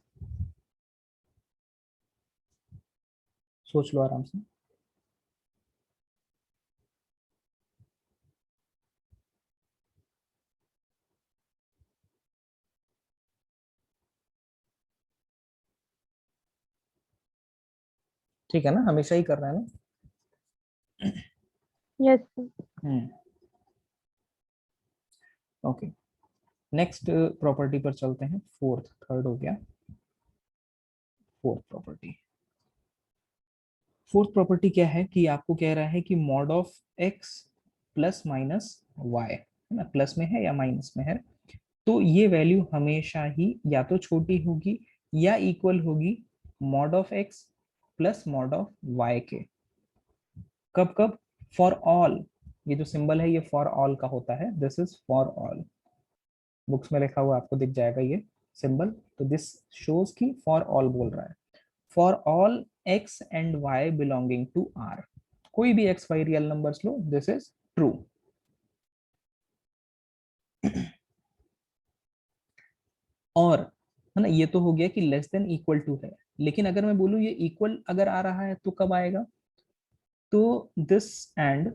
सोच लो आराम से। ठीक है ना, हमेशा ही कर रहे हैं ना। Yes sir. Hmm. Okay, next property पर चलते हैं। फोर्थ, थर्ड हो गया, फोर्थ प्रॉपर्टी। फोर्थ प्रॉपर्टी क्या है कि आपको कह रहा है कि mod of x plus minus y, है ना, प्लस में है या माइनस में है, तो ये वैल्यू हमेशा ही या तो छोटी होगी या इक्वल होगी mod of x plus mod of y के। कब कब? For all. ये जो सिंबल है ये फॉर ऑल का होता है, this is for all. Books में लिखा हुआ आपको दिख जाएगा ये सिंबल। तो दिस शोज की फॉर ऑल बोल रहा है। For all x and y belonging to R, कोई भी एक्स वाई रियल नंबर्स लो, दिस इज ट्रू। और है ना, ये तो हो गया कि लेस देन इक्वल टू है। लेकिन अगर मैं बोलूं ये इक्वल अगर आ रहा है तो कब आएगा? तो this and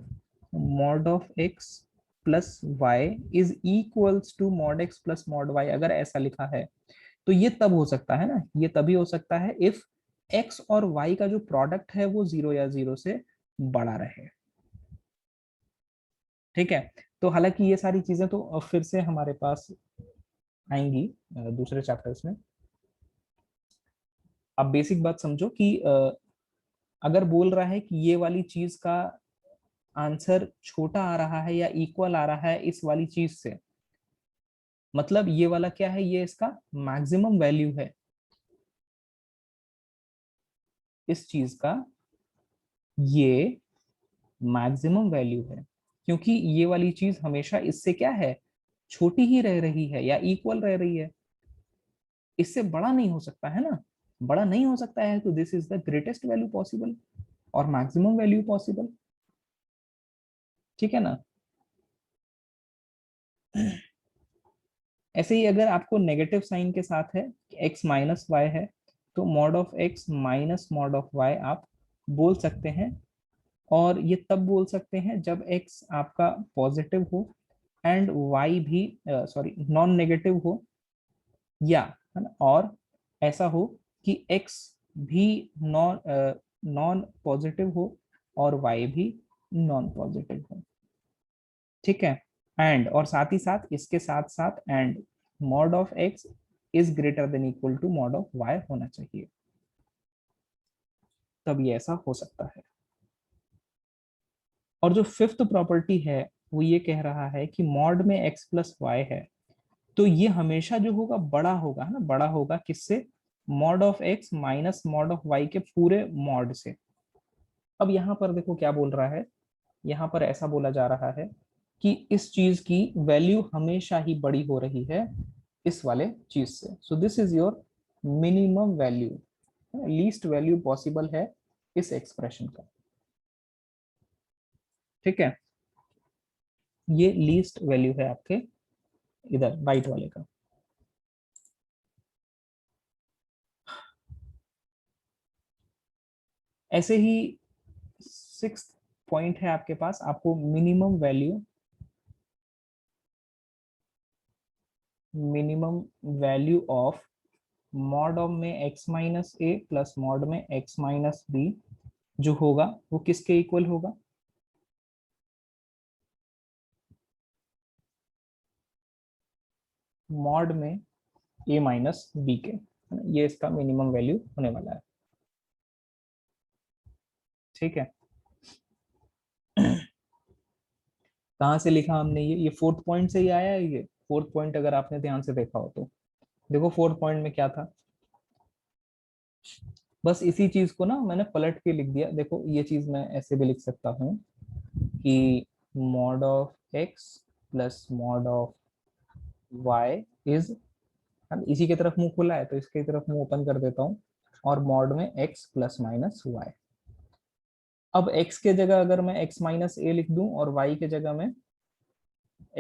mod of x plus y is equals to mod x plus mod y, अगर ऐसा लिखा है तो ये तब हो सकता है ना, ये तभी हो सकता है इफ एक्स और वाई का जो प्रोडक्ट है वो 0 या 0 से बड़ा रहे। ठीक है। तो हालांकि ये सारी चीजें तो फिर से हमारे पास आएंगी दूसरे चैप्टर्स में। अब बेसिक बात समझो कि अगर बोल रहा है कि ये वाली चीज का आंसर छोटा आ रहा है या इक्वल आ रहा है इस वाली चीज से, मतलब ये वाला क्या है, ये इसका मैक्सिमम वैल्यू है इस चीज का, ये मैक्सिमम वैल्यू है। क्योंकि ये वाली चीज हमेशा इससे क्या है, छोटी ही रह रही है या इक्वल रह रही है, इससे बड़ा नहीं हो सकता है ना। बड़ा नहीं हो सकता है तो this is the greatest value possible और मैक्सिमम वैल्यू पॉसिबल। ठीक है ना। ऐसे ही अगर आपको नेगेटिव साइन के साथ है, x माइनस वाई है, तो mod of x minus mod of y आप बोल सकते हैं। और ये तब बोल सकते हैं जब x आपका पॉजिटिव हो एंड y भी सॉरी नॉन नेगेटिव हो, या है ना, और ऐसा हो कि x भी नॉन नॉन पॉजिटिव हो और y भी नॉन पॉजिटिव हो। ठीक है। एंड और साथ ही साथ इसके साथ साथ and mod of x is greater than equal to mod of y होना चाहिए, तब ये ऐसा हो सकता है। और जो फिफ्थ प्रॉपर्टी है वो ये कह रहा है कि मॉड में x प्लस वाई है तो ये हमेशा जो होगा बड़ा होगा, है ना, बड़ा होगा किससे? Mod of x minus mod of y के पूरे मॉड से। अब यहाँ पर देखो क्या बोल रहा है, यहाँ पर ऐसा बोला जा रहा है कि इस चीज की वैल्यू हमेशा ही बड़ी हो रही है इस वाले चीज से। सो this is your minimum value, least value possible है इस एक्सप्रेशन का। ठीक है, ये लीस्ट वैल्यू है आपके इधर राइट वाले का। ऐसे ही सिक्स्थ पॉइंट है आपके पास, आपको minimum value of mod of में x माइनस ए प्लस मॉड में x माइनस बी जो होगा वो किसके इक्वल होगा? मॉड में a माइनस बी के, ये इसका मिनिमम वैल्यू होने वाला है। ठीक है। कहाँ से लिखा हमने ये फोर्थ पॉइंट से ही आया है। ये फोर्थ पॉइंट अगर आपने ध्यान से देखा हो तो देखो फोर्थ पॉइंट में क्या था, बस इसी चीज को ना मैंने पलट के लिख दिया। देखो ये चीज मैं ऐसे भी लिख सकता हूँ कि mod of x plus mod of y is, इसी की तरफ मुंह खुला है तो इसकी तरफ मुंह ओपन कर देता हूँ, और मॉड में x प्लस माइनस वाई। अब x के जगह अगर मैं x माइनस ए लिख दूं और y के जगह में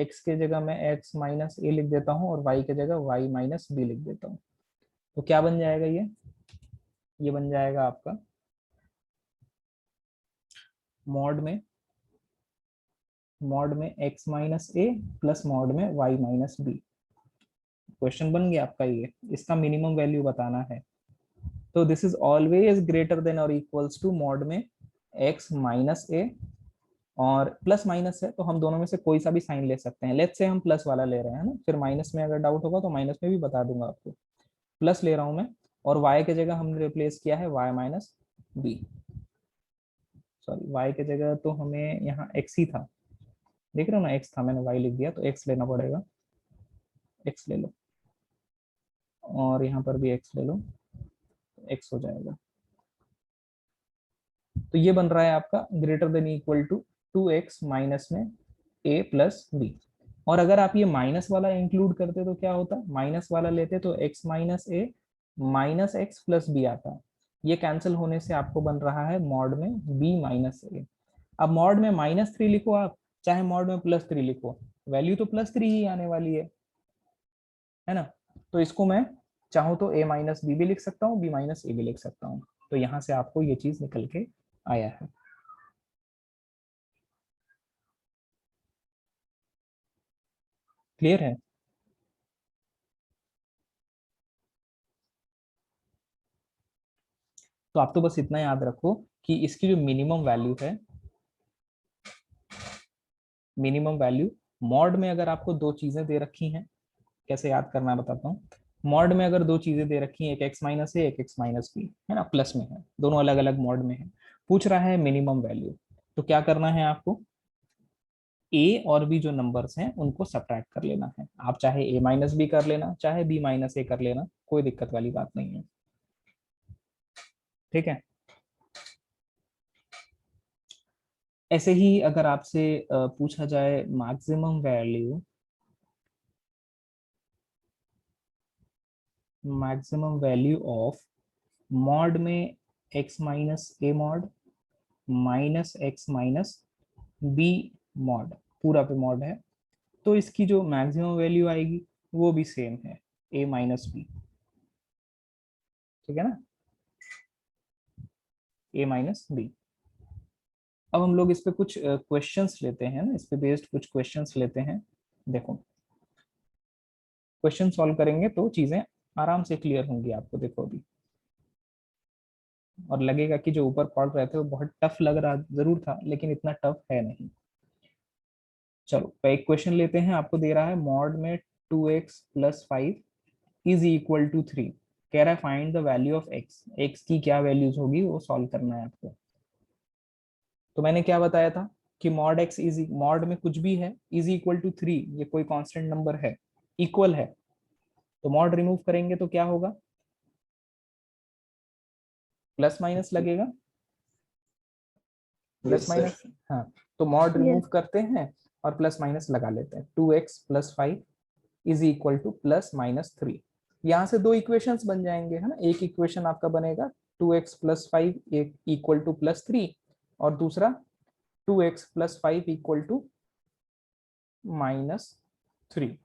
x के जगह मैं x माइनस ए लिख देता हूँ और y के जगह y माइनस बी लिख देता हूँ, तो क्या बन जाएगा ये बन जाएगा आपका मॉड में x माइनस ए प्लस मॉड में y माइनस बी। क्वेश्चन बन गया आपका ये, इसका मिनिमम वैल्यू बताना है। तो this is always greater than और इक्वल्स टू मॉड में x माइनस ए, और प्लस माइनस है तो हम दोनों में से कोई सा भी साइन ले सकते हैं। लेट्स से हम प्लस वाला ले रहे हैं ना, फिर माइनस में अगर डाउट होगा तो माइनस में भी बता दूंगा आपको। प्लस ले रहा हूं मैं, और y के जगह हमने रिप्लेस किया है y minus b. Sorry, y के जगह तो हमें यहाँ x ही था, देख रहे हो ना, x था, मैंने y लिख दिया तो x लेना पड़ेगा, x ले लो। और यहाँ पर भी x ले लो, x हो जाएगा। तो ये बन रहा है आपका greater than equal to 2x minus में a प्लस बी। और अगर आप ये माइनस वाला इंक्लूड करते तो क्या होता, माइनस वाला लेते तो x माइनस ए माइनस एक्स प्लस बी आता। ये कैंसिल होने से आपको बन रहा है मॉड में b माइनस ए। अब मॉड में -3 लिखो आप, चाहे मॉड में +3 लिखो, वैल्यू तो +3 ही आने वाली है ना। तो इसको मैं चाहूँ तो a माइनस बी भी लिख सकता हूँ, b माइनस ए भी लिख सकता हूँ। तो यहाँ से आपको ये चीज निकल के आया है। क्लियर है? तो आप तो बस इतना याद रखो कि इसकी जो मिनिमम वैल्यू है, मिनिमम वैल्यू मॉड में अगर आपको दो चीजें दे रखी हैं, कैसे याद करना है बताता हूँ। मॉड में अगर दो चीजें दे रखी हैं, एक x माइनस ए, एक x माइनस बी, है ना, प्लस में है, दोनों अलग अलग मॉड में है, पूछ रहा है मिनिमम वैल्यू। तो क्या करना है आपको, ए और बी जो नंबर्स हैं उनको सब्ट्रैक्ट कर लेना है। आप चाहे ए माइनस बी कर लेना, चाहे बी माइनस ए कर लेना, कोई दिक्कत वाली बात नहीं है। ठीक है। ऐसे ही अगर आपसे पूछा जाए maximum value, maximum value of mod में x minus a mod minus x minus b mod, पूरा पे मॉड है, तो इसकी जो मैक्सिमम वैल्यू आएगी वो भी सेम है, a माइनस बी। ठीक है ना, a माइनस बी। अब हम लोग इस पे कुछ क्वेश्चंस लेते हैं ना, इस पे बेस्ड कुछ क्वेश्चंस लेते हैं। देखो क्वेश्चन सॉल्व करेंगे तो चीजें आराम से क्लियर होंगी आपको। देखो अभी, और लगेगा कि जो ऊपर पढ़ रहे थे वो बहुत टफ लग रहा जरूर था, लेकिन इतना टफ है नहीं। चलो तो एक क्वेश्चन लेते हैं, आपको दे रहा है मॉड में 2x plus 5 is equal to 3। कह रहा है find the value of x, x की क्या वैल्यूज होगी वो सॉल्व करना है आपको। तो मैंने क्या बताया था कि मॉड x इज, मॉड में कुछ भी है, इज इक्वल टू 3, ये कोई कांस्टेंट नंबर है, इक्वल है, तो मॉड रिमूव करेंगे तो क्या होगा, प्लस माइनस लगेगा, प्लस यस सर। माइनस। हाँ, तो मॉड रिमूव Yes. करते हैं और प्लस माइनस लगा लेते हैं। 2x plus 5 is equal two plus minus 3। यहाँ से दो इक्वेशंस बन जाएंगे, है ना। एक इक्वेशन आपका बनेगा 2x plus 5 equal two plus 3, और दूसरा 2x plus 5 equal to -3।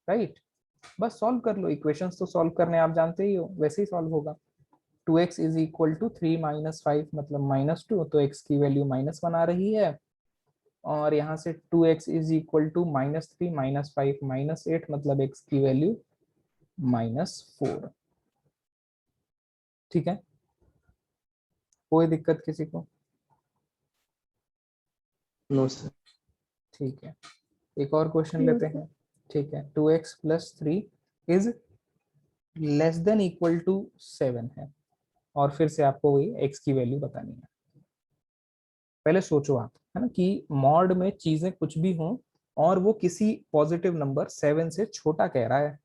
Right, बस सॉल्व कर लो। इक्वेशंस तो सॉल्व करने आप जानते ही हो, वैसे ही सॉल्व होगा। 2x is equal to 3 minus 5 मतलब -2, तो x की वैल्यू -1 आ रही है। और यहाँ से 2x is equal to -3 minus 5 -8 मतलब x की वैल्यू -4। ठीक है, कोई दिक्कत किसी को? No sir. ठीक है, एक और क्वेश्चन No, लेते sir. हैं। ठीक है, 2x plus 3 is less than equal to 7 है, और फिर से आपको वही x की वैल्यू बतानी है। पहले सोचो आप, है ना, कि मॉड में चीजें कुछ भी हों और वो किसी पॉजिटिव नंबर 7 से छोटा कह रहा है।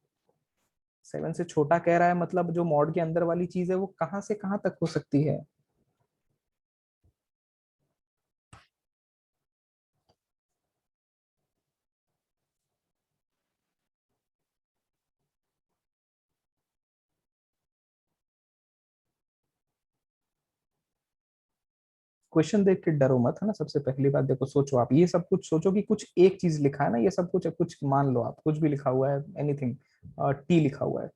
7 से छोटा कह रहा है मतलब जो मॉड के अंदर वाली चीज है वो कहाँ से कहाँ तक हो सकती है। क्वेश्चन देख के डरो मत, है ना। सबसे पहली बात देखो, सोचो आप, ये सब कुछ सोचो कि कुछ एक चीज लिखा है ना, ये सब कुछ कुछ मान लो आप कुछ भी लिखा हुआ है, एनीथिंग, टी लिखा हुआ है।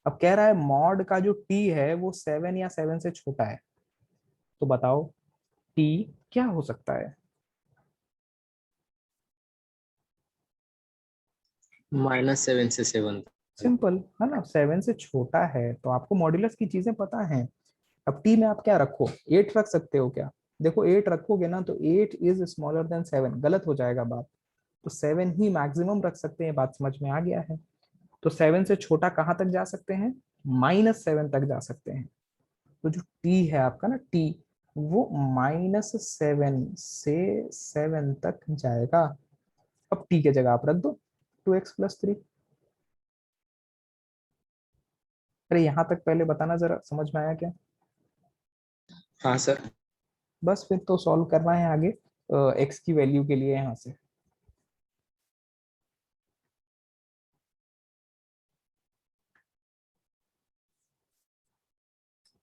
अब कह रहा है मॉड का जो टी है वो 7 या 7 से छोटा है, तो बताओ टी क्या हो सकता है। -7 से 7 तक। सिंपल है ना, 7 से छोटा है तो आपको मॉड्यूलस की चीजें पता हैं। अब टी में आप क्या रखो, 8 रख सकते हो क्या? देखो 8 रखोगे ना तो 8 इज स्मॉलर देन 7, गलत हो जाएगा बात। तो 7 ही मैक्सिमम रख सकते हैं, बात समझ में आ गया है। तो 7 से छोटा कहाँ तक जा सकते हैं, -7 तक जा सकते हैं। तो जो टी है आपका ना, टी, वो -7 से 7 तक जाएगा। अब टी के जगह आप रख दो 2x प्लस 3। अरे यहाँ तक पहले बताना जरा, समझ में आया क्या? हाँ सर। बस फिर तो सॉल्व करना है आगे एक्स की वैल्यू के लिए यहाँ से।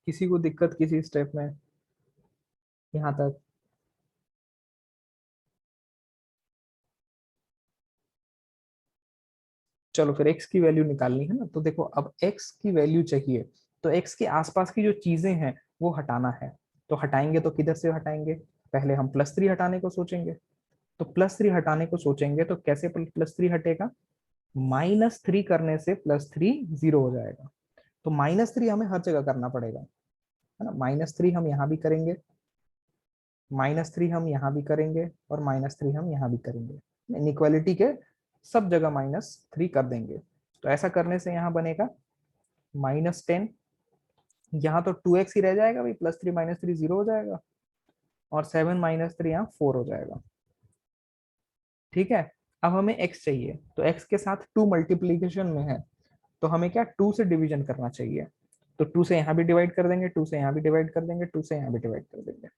किसी को दिक्कत किसी स्टेप में यहाँ तक? चलो फिर x की वैल्यू निकालनी है ना, तो देखो अब x की वैल्यू चाहिए, तो x के आसपास की जो चीजें हैं वो हटाना है। तो हटाएंगे तो किधर से हटाएंगे? पहले हम +3 हटाने को सोचेंगे। तो +3 हटाने को सोचेंगे तो कैसे +3 हटेगा? -3 करने से +3 0 हो जाएगा। तो -3 हमें हर जगह करना पड़ेगा, है ना। -3 हम यहाँ भी करेंगे, -3 हम यहाँ भी करेंगे, और -3 हम यहाँ भी करेंगे। इनइक्वालिटी के सब जगह -3 कर देंगे। तो ऐसा करने से यहाँ बनेगा -10। यहाँ तो 2x ही रह जाएगा भाई, +3 -3 0 हो जाएगा, और 7 -3 यहाँ 4 हो जाएगा। ठीक है। अब हमें x चाहिए, तो x के साथ 2 मल्टीप्लीकेशन में है, तो हमें क्या 2 से डिवीजन करना चाहिए। तो 2 से यहाँ भी डिवाइड कर देंगे, 2 से यहाँ भी डिवाइड कर देंगे, 2 से यहाँ भी डिवाइड कर देंगे।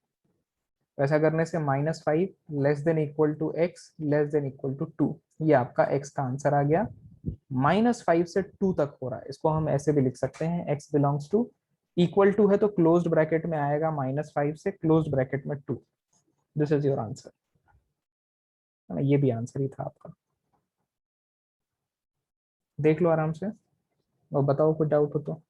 ऐसा करने से -5 less than equal to x less than equal to 2, ये आपका x का आंसर आ गया। -5 से 2 तक हो रहा है, इसको हम ऐसे भी लिख सकते हैं, x belongs to equal to है तो क्लोज्ड ब्रैकेट में आएगा -5 से क्लोज्ड ब्रैकेट में 2। दिस इज योर आंसर, है ना। ये भी आंसर ही था आपका। देख लो आराम से और बताओ कोई डाउट हो तो।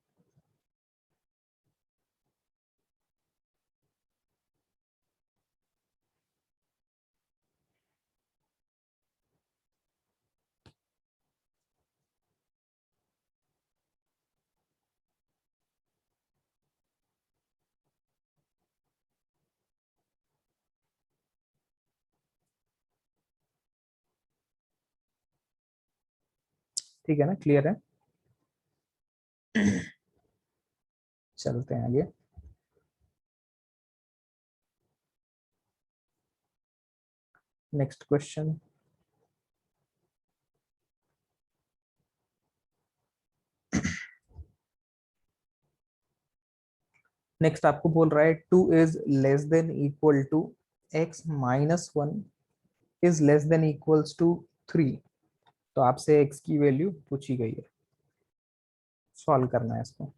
ठीक है ना, क्लियर है। चलते हैं आगे। Next question. नेक्स्ट आपको बोल रहा है 2 is less than equal to x -1 is less than equals to 3। तो आपसे x की वैल्यू पूछी गई है, सॉल्व करना है इसको।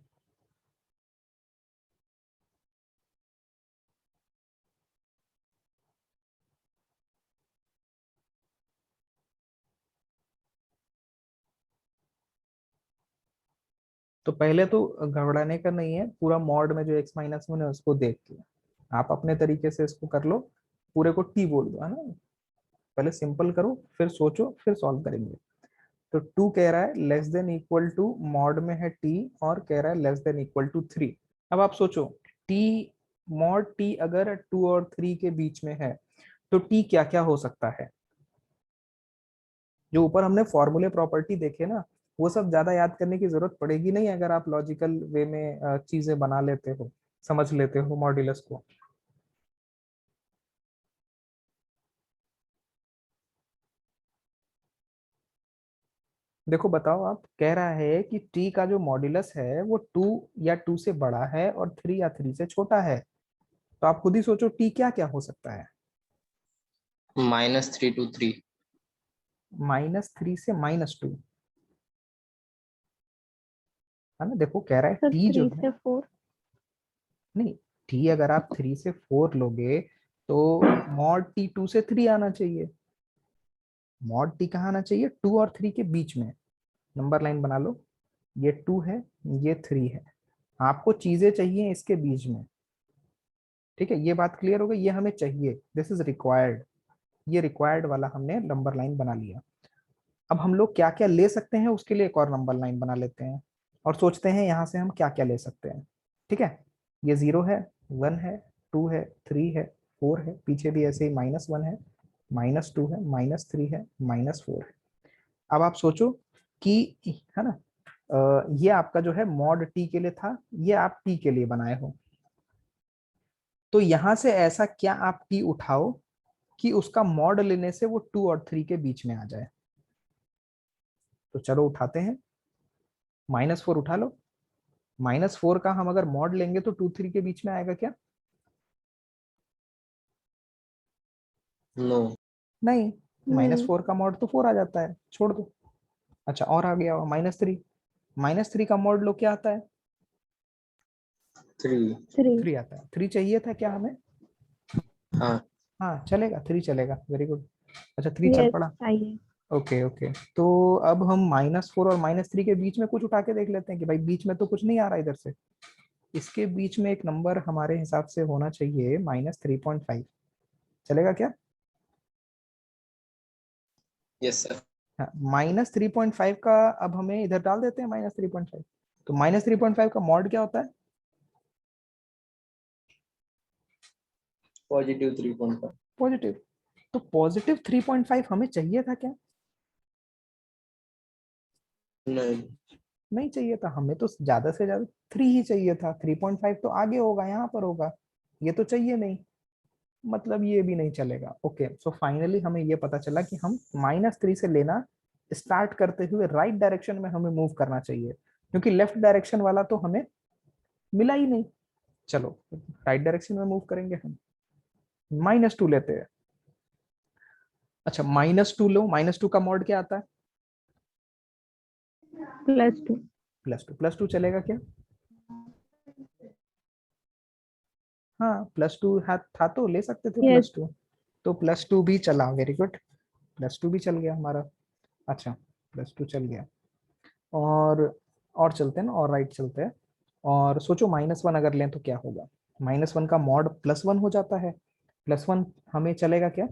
तो पहले तो घबराने का नहीं है, पूरा मॉड में जो x-1 है उसको देख के आप अपने तरीके से इसको कर लो, पूरे को t बोल दो, है ना। पहले सिंपल करो, फिर सोचो, फिर सॉल्व करेंगे। तो 2 कह रहा है less than equal to, mod में है t, और कह रहा है लेस देन इक्वल टू 3। अब आप सोचो t, मॉड t अगर 2 और 3 के बीच में है तो t क्या क्या हो सकता है। जो ऊपर हमने फॉर्मूले प्रॉपर्टी देखे ना, वो सब ज्यादा याद करने की जरूरत पड़ेगी नहीं, अगर आप लॉजिकल वे में चीजें बना लेते हो, समझ लेते हो मॉड्यूलस को। देखो बताओ, आप कह रहा है कि t का जो मॉड्यूलस है वो 2 या 2 से बड़ा है और 3 या 3 से छोटा है, तो आप खुद ही सोचो t क्या क्या हो सकता है। -3 to 3। -3 से -2, है ना। देखो कह रहा है सर t जो 3 है, से 4। नहीं, t अगर आप 3 से 4 लोगे तो मॉड t 2 से 3 आना चाहिए। मॉड टी कहाँ आना चाहिए? 2 और 3 के बीच में। नंबर लाइन बना लो, ये 2 है, ये 3 है, आपको चीजें चाहिए इसके बीच में। ठीक है, ये बात क्लियर हो गई, ये हमें चाहिए, दिस इज रिक्वायर्ड। ये रिक्वायर्ड वाला हमने नंबर लाइन बना लिया। अब हम लोग क्या क्या ले सकते हैं उसके लिए एक और नंबर लाइन बना लेते हैं, और सोचते हैं यहाँ से हम क्या क्या ले सकते हैं। ठीक है, ये 0 है, 1 है, 2 है, 3 है, 4 है, पीछे भी ऐसे ही -1 है, -2 है, -3 है, -4 है। अब आप सोचो कि, है ना, ये आपका जो है मॉड टी के लिए था, ये आप टी के लिए बनाए हो, तो यहां से ऐसा क्या आप टी उठाओ कि उसका मॉड लेने से वो 2 और 3 के बीच में आ जाए। तो चलो उठाते हैं, -4 उठा लो, -4 का हम अगर मॉड लेंगे तो 2 3 के बीच में आएगा क्या? नो। नहीं, नहीं। -4 का मॉड तो 4 आ जाता है, छोड़ दो। अच्छा और आ गया -3, -3 का मॉड लो क्या आता है? 3। 3। 3 आता है। 3 चाहिए था क्या हमें? हाँ हाँ चलेगा, 3 चलेगा, वेरी गुड। अच्छा 3 चल यस, पड़ा। आइए। ओके ओके, तो अब हम -4 और -3 के बीच में कुछ उठा के देख लेते हैं कि भाई बीच में तो कुछ नहीं आ रहा इधर से। इसके बीच में एक नंबर हमारे हिसाब से होना चाहिए -3.5, चलेगा क्या? Yes sir. हाँ, -3.5 का अब हमें इधर डाल देते हैं -3.5। तो -3.5 का मॉड क्या होता है? पॉजिटिव 3.5। पॉजिटिव। तो पॉजिटिव 3.5 हमें चाहिए था क्या? नहीं। नहीं चाहिए था, हमें तो ज्यादा से ज्यादा 3 ही चाहिए था। 3.5 तो आगे होगा, यहाँ पर होगा, ये तो चाहिए नहीं, मतलब ये भी नहीं चलेगा। ओके, सो फाइनली हमें ये पता चला कि हम -3 से लेना स्टार्ट करते हुए राइट डायरेक्शन में हमें मूव करना चाहिए, क्योंकि लेफ्ट डायरेक्शन वाला तो हमें मिला ही नहीं। चलो राइट डायरेक्शन में मूव करेंगे हम। -2 लेते हैं। अच्छा -2 लो, -2 का मॉड क्या आता है? +2। +2 चलेगा क्या? हाँ +2 था तो ले सकते थे यस। +2, तो +2 भी चला, वेरी गुड, +2 भी चल गया हमारा। अच्छा +2 चल गया। और चलते हैं ना, और राइट चलते हैं। और सोचो -1 अगर लें तो क्या होगा? -1 का मॉड +1 हो जाता है। +1 हमें चलेगा क्या?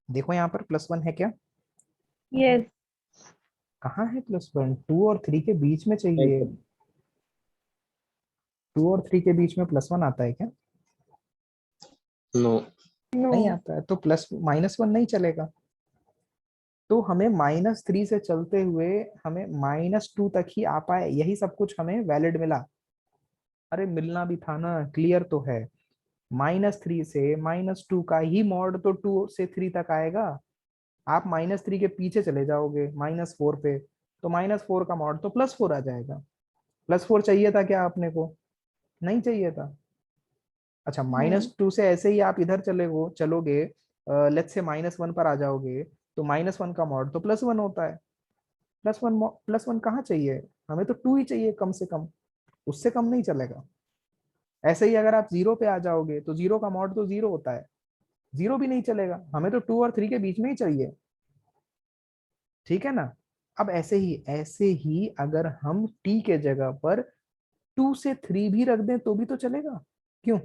देखो यहाँ पर +1 है क्या? यस। कहाँ है +1? 2 और 3 के बीच में चाहिए। 2 और 3 के बीच में +1 आता है क्या? नो। नो। नहीं आता है, तो -1 नहीं चलेगा। तो हमें -3 से चलते हुए हमें -2 तक ही आ पाए, यही सब कुछ हमें वैलिड मिला। अरे मिलना भी था ना, क्लियर तो है। -3 से -2 का ही मॉड तो 2 से 3 तक आएगा। आप -3 के पीछे चले जाओगे -4 पे, तो -4 का मॉड तो +4 आ जाएगा। +4 चाहिए था क्या आपने को? नहीं चाहिए था। अच्छा नहीं। -2 से ऐसे ही आप इधर चलोगे, लेट्स से -1 पर आ जाओगे, तो -1 का मॉड तो +1 होता है। +1 कहाँ चाहिए? हमें तो 2 ही चाहिए कम से कम, उससे कम नहीं चलेगा। ऐसे ही अगर आप 0 पे आ जाओगे तो 0 का मॉड तो 0 होता है, 0 भी नहीं चलेगा, हमें तो 2 और 3 के बीच में ही चाहिए। ठीक है ना? अब ऐसे ही अगर हम t के जगह पर 2 से 3 भी रख दें तो भी तो चलेगा, क्यों?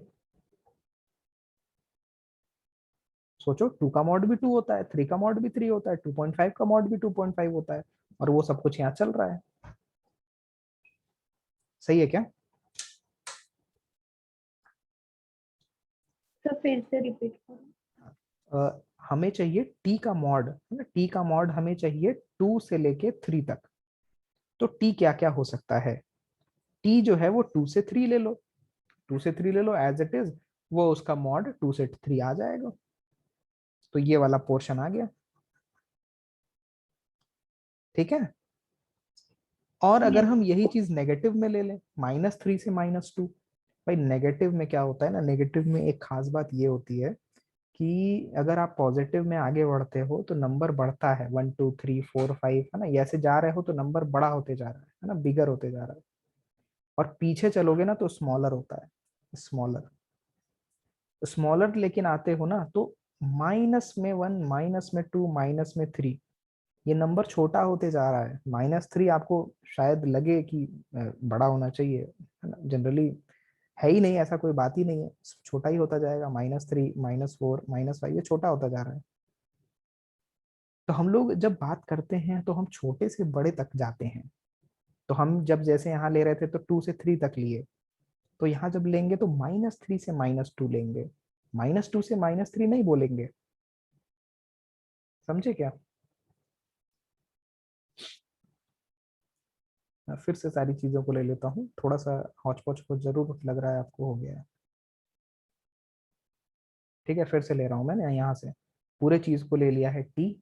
सोचो 2 का मॉड भी 2 होता है, 3 का मॉड भी 3 होता है, 2.5 का मॉड भी 2.5 होता है, और वो सब कुछ यहाँ चल रहा है। सही है क्या? तो फिर से रिपीट करो। हमें चाहिए t का मॉड, है ना, t का मॉड हमें चाहिए 2 से लेके 3 तक। तो t क्या क्या हो सकता है? t जो है वो 2 से 3 ले लो, 2 से 3 ले लो एज इट इज, वो उसका मॉड 2 से 3 आ जाएगा। तो ये वाला पोर्शन आ गया। ठीक है। और अगर यस। हम यही चीज नेगेटिव में ले लें, -3 से -2, भाई नेगेटिव में क्या होता है ना, नेगेटिव में एक खास बात ये होती है कि अगर आप पॉजिटिव में आगे बढ़ते हो तो नंबर बढ़ता है, 1 2 3 4 5, है ना, ये ऐसे जा रहे हो तो नंबर बड़ा होते जा रहा है ना, बिगर होते जा रहा है। और पीछे चलोगे ना तो स्मॉलर होता है, स्मॉलर स्मॉलर लेकिन आते हो ना तो -1 -2 -3, ये नंबर छोटा होते जा रहा है। -3 आपको शायद लगे कि बड़ा होना चाहिए, है ना, जनरली है ही नहीं, ऐसा कोई बात ही नहीं है, छोटा ही होता जाएगा। -3 -4 -5 ये छोटा होता जा रहा है। तो हम लोग जब बात करते हैं तो हम छोटे से बड़े तक जाते हैं। तो हम जब जैसे यहाँ ले रहे थे तो 2 से 3 तक लिए, तो यहाँ जब लेंगे तो -3 से -2 लेंगे, -2 से -3 नहीं बोलेंगे। समझे क्या? मैं फिर से सारी चीजों को ले लेता हूँ, थोड़ा सा हौच पौच को जरूर लग रहा है आपको हो गया है। ठीक है, फिर से ले रहा हूँ मैंने यहाँ से, पूरे चीज को ले लिया है टी,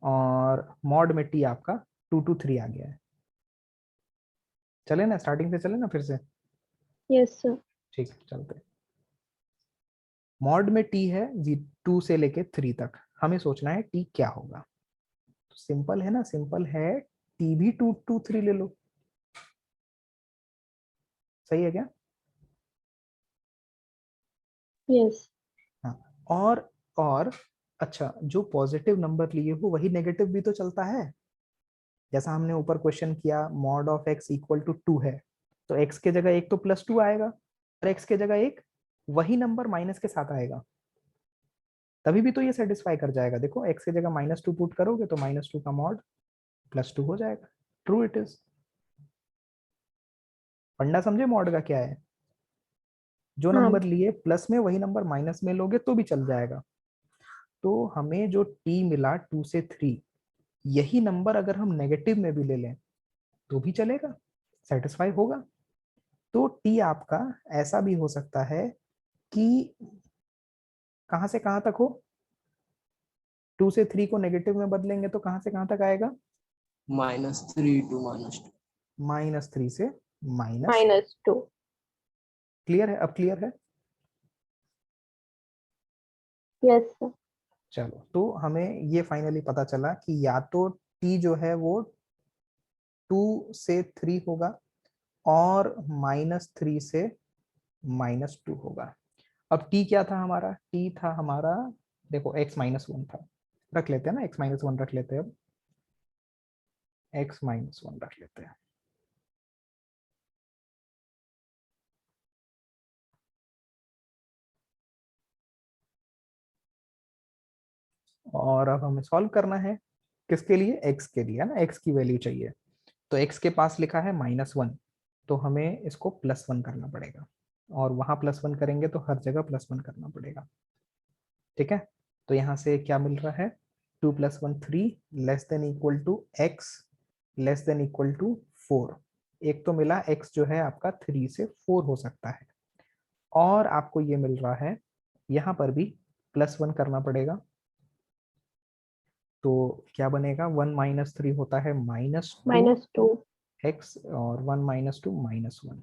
और मॉड में टी आपका 2 to 3 आ गया है। चले ना, स्टार्टिंग से चले ना फिर से। Yes, sir. ठीक है, चलते। मॉड में टी है 2 से लेके 3 तक, हमें सोचना है टी क्या होगा। तो सिंपल है ना, सिंपल है, टी भी 2 to 3 ले लो। सही है क्या? Yes. हाँ। और अच्छा, जो पॉजिटिव नंबर लिए हो वही नेगेटिव भी तो चलता है। जैसा हमने ऊपर क्वेश्चन किया, mod of x equal to 2 है, तो एक्स के जगह एक तो +2 आएगा, और एक्स के जगह एक वही नंबर माइनस के साथ आएगा, तभी भी तो ये सेटिस्फाई कर जाएगा। देखो एक्स की जगह -2 पुट करोगे तो -2 का मॉड +2 हो जाएगा। True it is. फंडा समझे मॉड का क्या है? जो हाँ. नंबर लिए प्लस में वही नंबर माइनस में लोगे तो भी चल जाएगा। तो हमें जो टी मिला 2 से 3, यही नंबर अगर हम नेगेटिव में भी ले लें तो भी चलेगा, सेटिस्फाई होगा। तो टी आपका ऐसा भी हो सकता है कि कहां से कहां तक हो। 2 से 3 को नेगेटिव में बदलेंगे तो कहां से कहां तक आएगा? -3 to -2. -3 से माइनस। -2. क्लियर है? अब क्लियर है? Yes, sir. चलो, तो हमें ये फाइनली पता चला कि या तो टी जो है वो 2 से 3 होगा, और -3 से -2 होगा। अब टी क्या था हमारा? टी था हमारा, देखो x-1 था, रख लेते हैं ना, x-1 रख लेते हैं। अब x-1 रख लेते हैं। और अब हमें सॉल्व करना है, किसके लिए? x के लिए, है ना, x की वैल्यू चाहिए। तो x के पास लिखा है -1, तो हमें इसको +1 करना पड़ेगा, और वहां +1 करेंगे तो हर जगह +1 करना पड़ेगा। ठीक है, तो यहाँ से क्या मिल रहा है? 2 + 1 3 less than equal to x less than equal to 4। एक तो मिला x जो है आपका 3 से 4 हो सकता है, और आपको ये मिल रहा है यहाँ पर भी +1 करना पड़ेगा। तो क्या बनेगा? 1 - 3 होता है -2 -2. x, और 1 - 2 -1,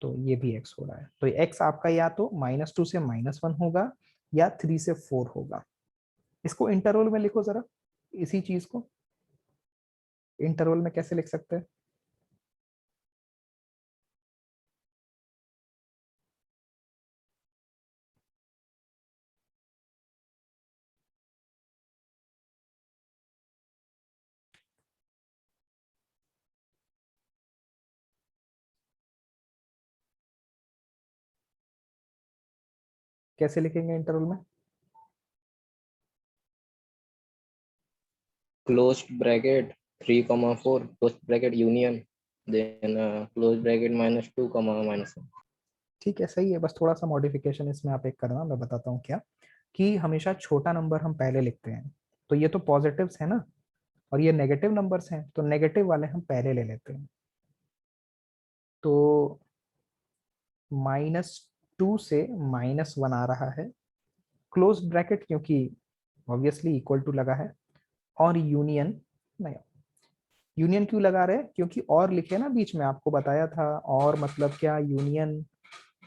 तो ये भी x हो रहा है। तो x आपका या तो -2 से -1 होगा, या 3 से 4 होगा। इसको इंटरवल में लिखो जरा, इसी चीज को इंटरवल में कैसे लिख सकते हैं? कैसे लिखेंगे इंटरवल में? Closed bracket 3, 4, closed bracket union, then closed bracket -2, -1. ठीक है, सही है, बस थोड़ा सा मॉडिफिकेशन इसमें आप एक करना, मैं बताता हूँ क्या, कि हमेशा छोटा नंबर हम पहले लिखते हैं। तो ये तो पॉजिटिव्स है ना, और ये नेगेटिव नंबर्स हैं, तो नेगेटिव वाले हम पहले ले लेते हैं। तो -2 से -1 आ रहा है, क्लोज ब्रैकेट क्योंकि ऑब्वियसली इक्वल टू लगा है, और यूनियन नहीं, यूनियन क्यों लगा रहे हैं? क्योंकि और लिखे ना बीच में, आपको बताया था, और मतलब क्या यूनियन,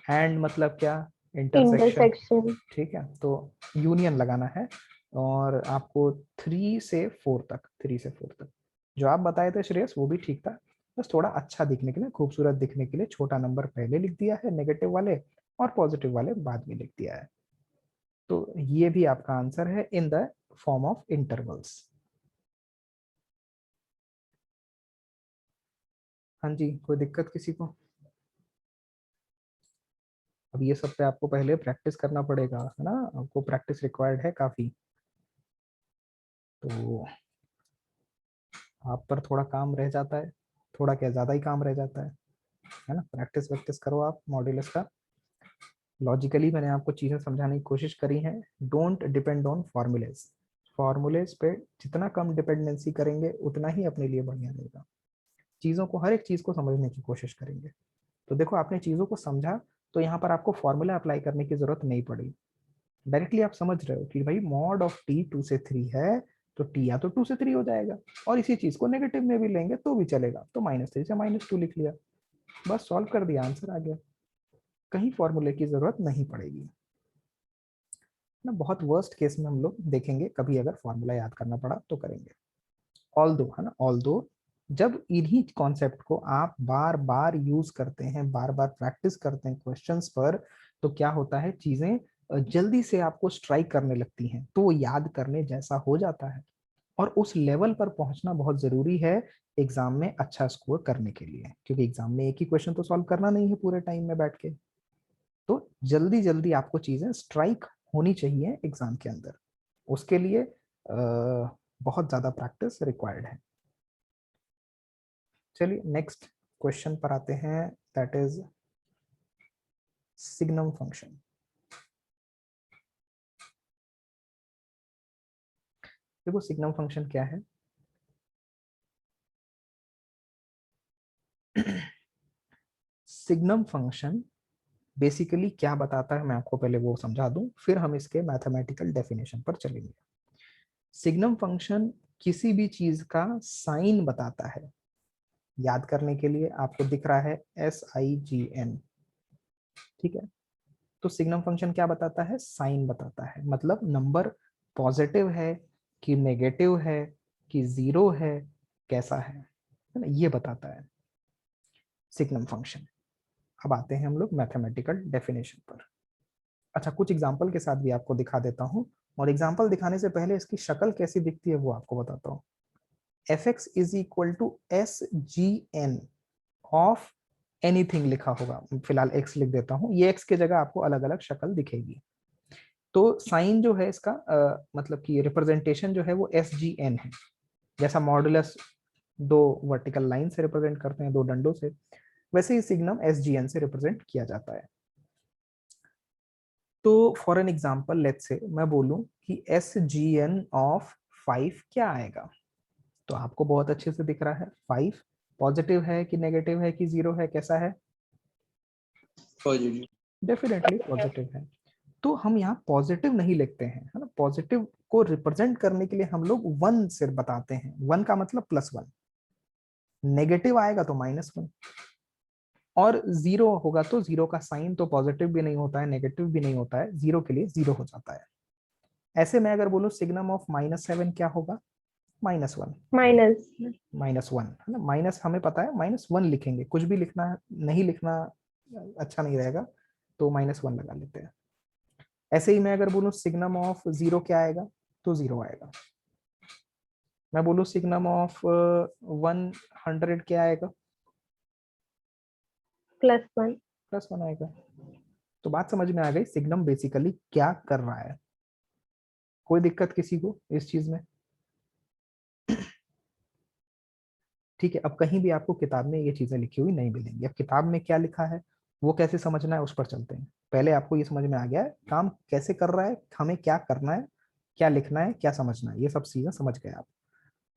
एंड मतलब क्या? इंटरसेक्शन। Intersection. ठीक है, तो यूनियन लगाना है। और आपको 3 से 4 तक जो आप बताए थे श्रेयस, वो भी ठीक था, बस थोड़ा अच्छा दिखने के लिए, खूबसूरत दिखने के लिए छोटा नंबर पहले लिख दिया है नेगेटिव वाले, और पॉजिटिव वाले बाद में लिख दिया है। तो ये भी आपका आंसर है in the form of intervals. हाँ जी, कोई दिक्कत किसी को? अब ये सब पे आपको पहले प्रैक्टिस करना पड़ेगा, है ना, आपको प्रैक्टिस रिक्वायर्ड है काफी। तो आप पर थोड़ा काम रह जाता है, थोड़ा क्या ज्यादा ही काम रह जाता है ना। प्रैक्टिस वैक्टिस करो आप मॉड्यूलस का। लॉजिकली मैंने आपको चीजें समझाने की कोशिश करी हैं। Don't depend on formulas. Formulas पे जितना कम डिपेंडेंसी करेंगे उतना ही अपने लिए बढ़िया रहेगा। चीजों को, हर एक चीज को समझने की कोशिश करेंगे। तो देखो, आपने चीजों को समझा, तो यहाँ पर आपको फॉर्मूला अप्लाई करने की जरूरत नहीं पड़ी। डायरेक्टली आप समझ रहे हो कि भाई मॉड ऑफ टी 2 से 3 है, तो t या तो 2 से 3 हो जाएगा, और इसी चीज को नेगेटिव में भी लेंगे तो भी चलेगा, तो -3 से -2 लिख लिया, बस सॉल्व कर दिया, आंसर आ गया, कहीं फॉर्मूले की जरूरत नहीं पड़ेगी ना। बहुत वर्स्ट केस में हम लोग देखेंगे, कभी अगर फॉर्मूला याद करना पड़ा तो करेंगे। ऑल्दो है ना, ऑल्दो जब इन्हीं कॉन्सेप्ट को आप बार बार यूज करते हैं, बार बार प्रैक्टिस करते हैं क्वेश्चंस पर, तो क्या होता है, चीजें जल्दी से आपको स्ट्राइक करने लगती हैं, तो याद करने जैसा हो जाता है, और उस लेवल पर पहुंचना बहुत जरूरी है एग्जाम में अच्छा स्कोर करने के लिए, क्योंकि एग्जाम में एक ही क्वेश्चन तो सॉल्व करना नहीं है पूरे टाइम में बैठ के, तो जल्दी जल्दी आपको चीजें स्ट्राइक होनी चाहिए एग्जाम के अंदर, उसके लिए बहुत ज्यादा प्रैक्टिस रिक्वायर्ड है। चलिए नेक्स्ट क्वेश्चन पर आते हैं, दैट इज सिग्नम फंक्शन। देखो सिग्नम फंक्शन क्या है, सिग्नम फंक्शन बेसिकली क्या बताता है मैं आपको पहले वो समझा दूं, फिर हम इसके मैथमेटिकल डेफिनेशन पर चलेंगे। सिग्नम फंक्शन किसी भी चीज का साइन बताता है, याद करने के लिए आपको दिख रहा है SIGN, ठीक है, तो सिग्नम फंक्शन क्या बताता है, साइन बताता है, मतलब नंबर पॉजिटिव है कि नेगेटिव है कि जीरो है, कैसा है ना, ये बताता है सिग्नम फंक्शन। अब आते हैं हम लोग मैथमेटिकल डेफिनेशन पर। अच्छा, कुछ एग्जांपल के साथ भी आपको दिखा देता हूं, और एग्जांपल दिखाने से पहले इसकी शक्ल कैसी दिखती है वो आपको बताता हूं। fx is equal to SGN of anything लिखा होगा, फिलहाल x लिख देता हूं, ये x की जगह आपको अलग अलग शक्ल दिखेगी। तो साइन जो है इसका मतलब कि रिप्रेजेंटेशन जो है वो SGN है, जैसा मॉडुलस दो वर्टिकल लाइन से रिप्रेजेंट करते हैं, दो डंडों से, वैसे ही सिग्नम SGN से रिप्रेजेंट किया जाता है। तो for an example let's say मैं बोलूं कि SGN ऑफ 5 क्या आएगा, तो आपको बहुत अच्छे से दिख रहा है 5 पॉजिटिव है कि नेगेटिव है कि जीरो है, कैसा है, पॉजिटिव, डेफिनेटली पॉजिटिव है। तो हम यहाँ पॉजिटिव नहीं लिखते हैं, है ना, पॉजिटिव को रिप्रेजेंट करने के लिए हम लोग 1 से बताते हैं, 1 का मतलब +1, नेगेटिव आएगा तो -1, और जीरो होगा तो जीरो का साइन तो पॉजिटिव भी नहीं होता है नेगेटिव भी नहीं होता है, जीरो के लिए जीरो हो जाता है। ऐसे में अगर बोलो सिग्नम ऑफ -7 क्या होगा, -1, -1 है ना, माइनस हमें पता है -1 लिखेंगे, कुछ भी लिखना नहीं लिखना अच्छा नहीं रहेगा, तो -1 लगा लेते हैं। ऐसे ही मैं अगर बोलूं सिग्नम ऑफ 0 क्या आएगा, तो 0 आएगा। मैं बोलूं सिग्नम ऑफ 100 क्या आएगा, +1। +1 आएगा। तो बात समझ में आ गई सिग्नम बेसिकली क्या कर रहा है। कोई दिक्कत किसी को इस चीज में? ठीक है, अब कहीं भी आपको किताब में ये चीजें लिखी हुई नहीं मिलेंगी। अब किताब में क्या लिखा है वो कैसे समझना है उस पर चलते हैं। पहले आपको ये समझ में आ गया है काम कैसे कर रहा है, हमें क्या करना है, क्या लिखना है, क्या समझना है, ये सब चीजें समझ गए आप।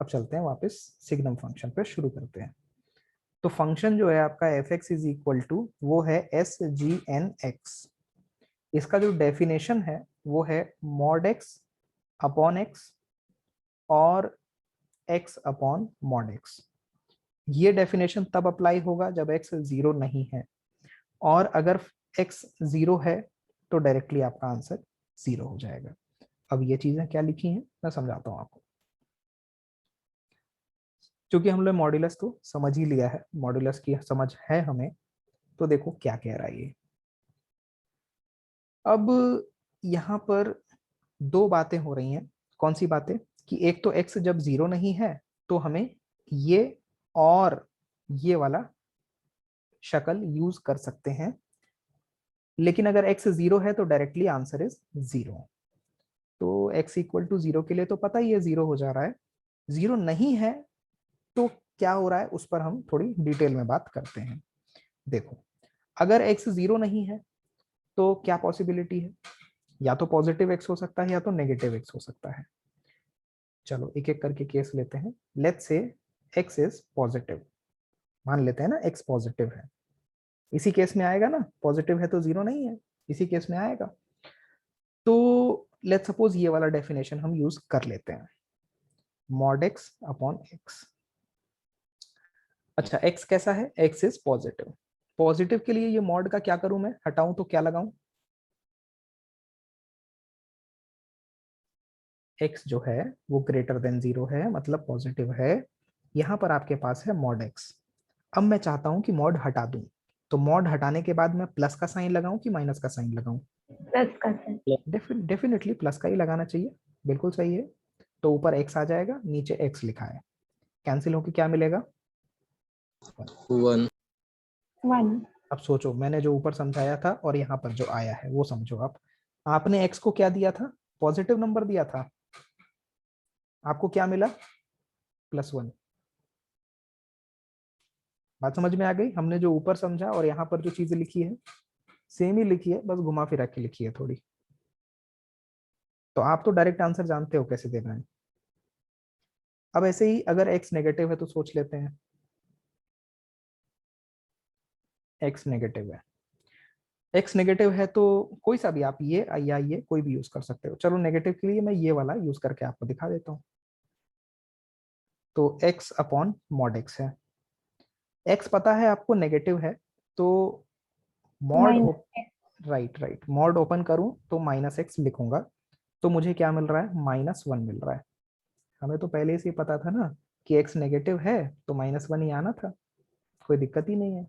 अब चलते हैं वापस सिग्नम फंक्शन पे, शुरू करते हैं। तो फंक्शन जो है आपका fx इज इक्वल टू वो है SGN(x). इसका जो डेफिनेशन है वो है mod x अपॉन x और x अपॉन mod x। ये डेफिनेशन तब अप्लाई होगा जब x 0 नहीं है, और अगर x 0 है तो डायरेक्टली आपका आंसर 0 हो जाएगा। अब ये चीजें क्या लिखी हैं मैं समझाता हूं आपको। क्योंकि हम लोग मॉड्यूलस तो समझ ही लिया है, मॉड्यूलस की समझ है हमें, तो देखो क्या कह रहा है ये। अब यहाँ पर दो बातें हो रही हैं। कौन सी बातें, कि एक तो x जब 0 नहीं है तो हमें ये और ये वाला शक्ल यूज कर सकते हैं, लेकिन अगर x 0 है तो डायरेक्टली आंसर इज 0। तो x इक्वल टू 0 के लिए तो पता ही है 0 हो जा रहा है, 0 नहीं है तो क्या हो रहा है उस पर हम थोड़ी डिटेल में बात करते हैं। देखो अगर x 0 नहीं है तो क्या पॉसिबिलिटी है, या तो पॉजिटिव x हो सकता है या तो नेगेटिव x हो सकता है। चलो एक एक करके केस लेते हैं। Let's say x is positive, मान लेते हैं ना x पॉजिटिव है, इसी केस में आएगा ना, पॉजिटिव है तो 0 नहीं है, इसी केस में आएगा। तो लेट्स सपोज ये वाला डेफिनेशन हम यूज कर लेते हैं। Mod x upon x. अच्छा एक्स कैसा है, एक्स इज पॉजिटिव। पॉजिटिव के लिए ये मॉड का क्या करूं मैं, हटाऊं तो क्या लगाऊं, एक्स जो है वो ग्रेटर देन 0 है, मतलब पॉजिटिव है। यहां पर आपके पास है मॉड एक्स। अब मैं चाहता हूं कि मॉड हटा दूं, तो मॉड हटाने के बाद मैं प्लस का साइन लगाऊं कि माइनस का साइन लगाऊं, प्लस का साइन। डेफिनेटली प्लस का ही लगाना चाहिए, बिल्कुल सही है। तो ऊपर एक्स आ जाएगा, नीचे एक्स लिखा है, कैंसिल होके क्या मिलेगा, 1 1। अब सोचो मैंने जो ऊपर समझाया था और यहाँ पर जो आया है वो समझो आप। आपने एक्स को क्या दिया था, पॉजिटिव नंबर दिया था, आपको क्या मिला, +1। बात समझ में आ गई, हमने जो ऊपर समझा और यहाँ पर जो चीजें लिखी है सेम ही लिखी है, बस घुमा फिरा के लिखी है थोड़ी। तो आप तो डायरेक्ट आंसर जानते हो कैसे देना है। अब ऐसे ही अगर एक्स नेगेटिव है तो सोच लेते हैं, एक्स नेगेटिव है, एक्स नेगेटिव है तो कोई सा भी आप ये या ये कोई भी यूज कर सकते हो। चलो नेगेटिव के लिए मैं ये वाला यूज करके आपको दिखा देता हूँ। तो x अपॉन मॉड एक्स है, x पता है आपको नेगेटिव है, तो mod, right right, mod open करूं तो -x लिखूंगा, तो मुझे क्या मिल रहा है, -1 मिल रहा है। हमें तो पहले से ही पता था ना कि x नेगेटिव है तो -1 ही आना था, कोई दिक्कत ही नहीं है।